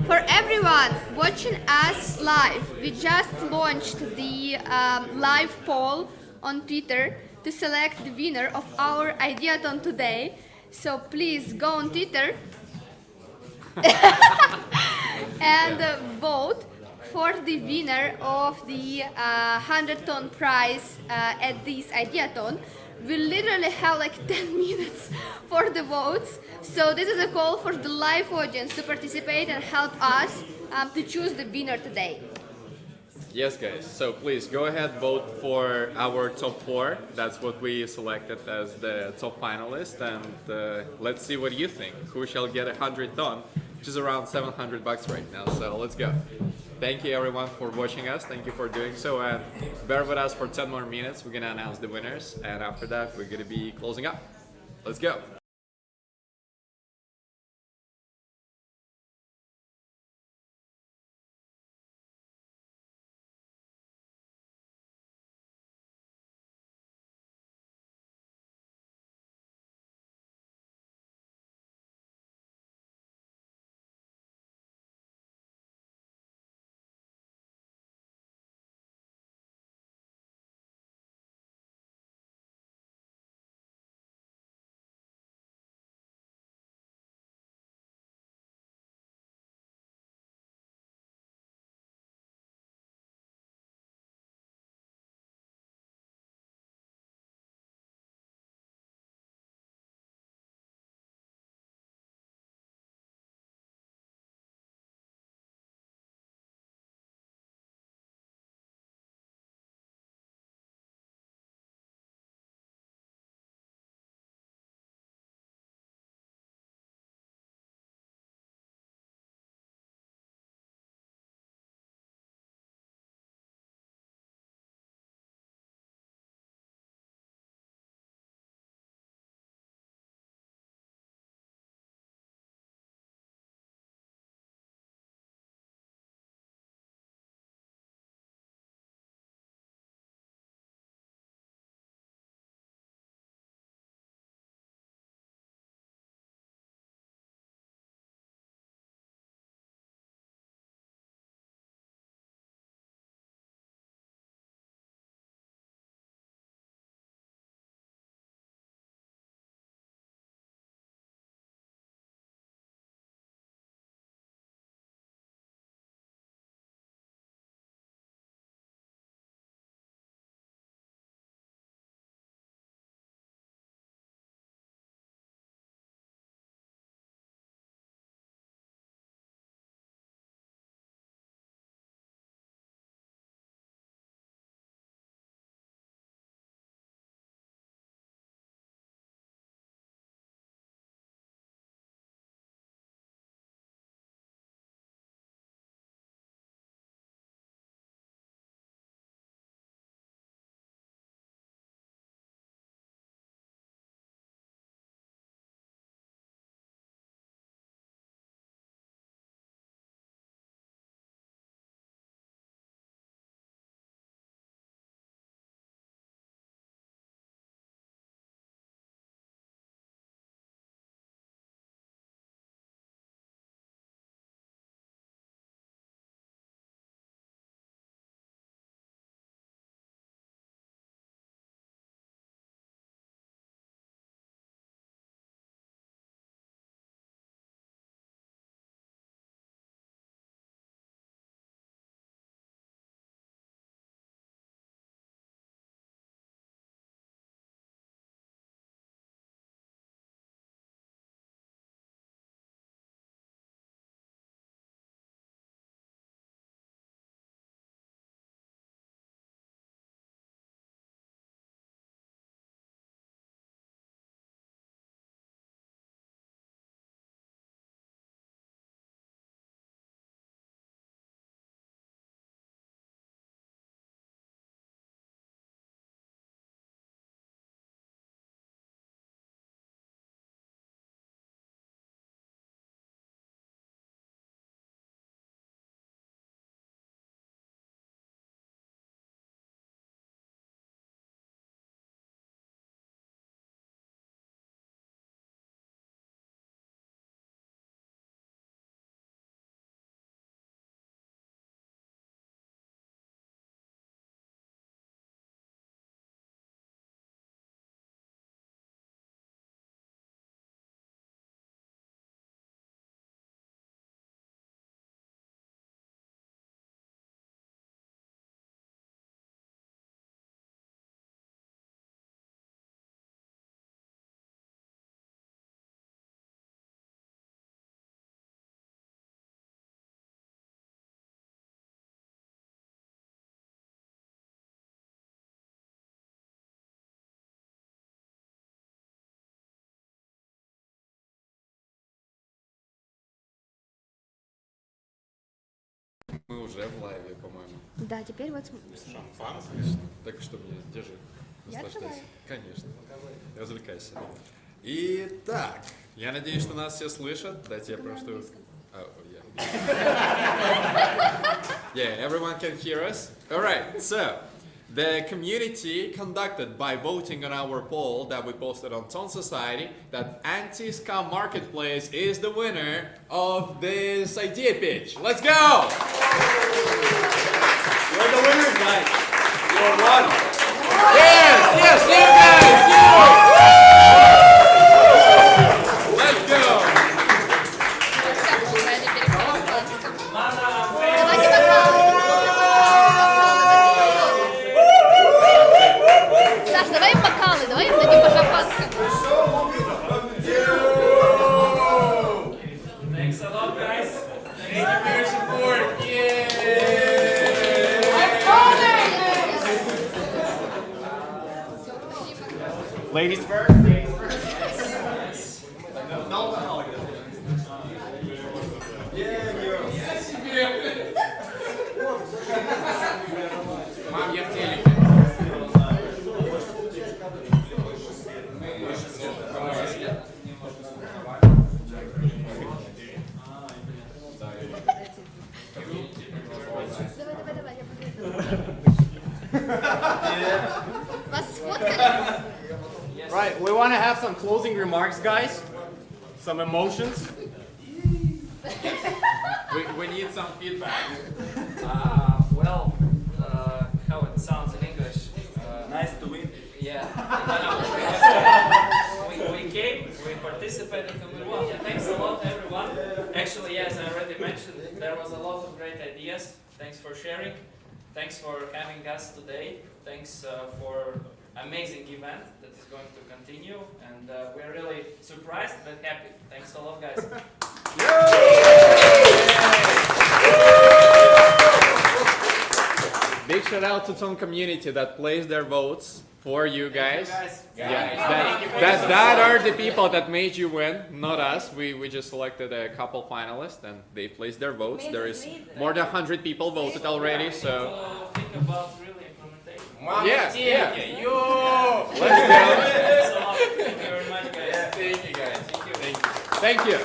For everyone watching us live, we just launched the live poll on Twitter to select the winner of our Ideathon today. So please go on Twitter and vote for the winner of the 100-ton prize at this Ideathon. We literally have like 10 minutes for the votes. So this is a call for the live audience to participate and help us to choose the winner today. Yes, guys. So please go ahead, vote for our top 4. That's what we selected as the top finalist, and let's see what you think. Who shall get 100 ton, which is around $700 right now. So let's go. Thank you everyone for watching us. Thank you for doing so, and bear with us for 10 more minutes. We're gonna announce the winners, and after that, we're gonna be closing up. Let's go. Мы уже в лайве, по-моему. Да, теперь вот... Шампанское. Так что мне, держи. Я Наслаждайся. Конечно. Развлекайся. Итак, я надеюсь, что нас все слышат. Дайте я просто... Oh, yeah, everyone can hear us. All right, so the community conducted by voting on our poll that we posted on Tone Society that anti-scam marketplace is the winner of this idea pitch. Let's go! We're the winners, guys. You're one. Yes, yes, you guys, you! Let's go! Саш, давай бокалы, давай им дадим по шампанскому. Thanks a lot, guys. Thank you for your support. Ladies first. Ladies first. Мам, я в телеке. Давай, я буду. Вас сфоткали? Right, we want to have some closing remarks, guys. Some emotions. We need some feedback. Well, how it sounds in English. Nice to win. Yeah. we came, we participated, and we won. Yeah, thanks a lot, everyone. Actually, yes, I already mentioned there was a lot of great ideas. Thanks for sharing. Thanks for having us today. Thanks for amazing event that is going to continue, and we're really surprised but happy. Thanks a lot, guys. Big shout out to Tone community that placed their votes for you guys. Yeah, that are the people that made you win, not us. We just selected a couple finalists and they placed their votes. There is more than 100 people voted already, so Think about really implementation. yeah. Yo! Let's go. Thank you very much, guys. Thank you guys. Thank you.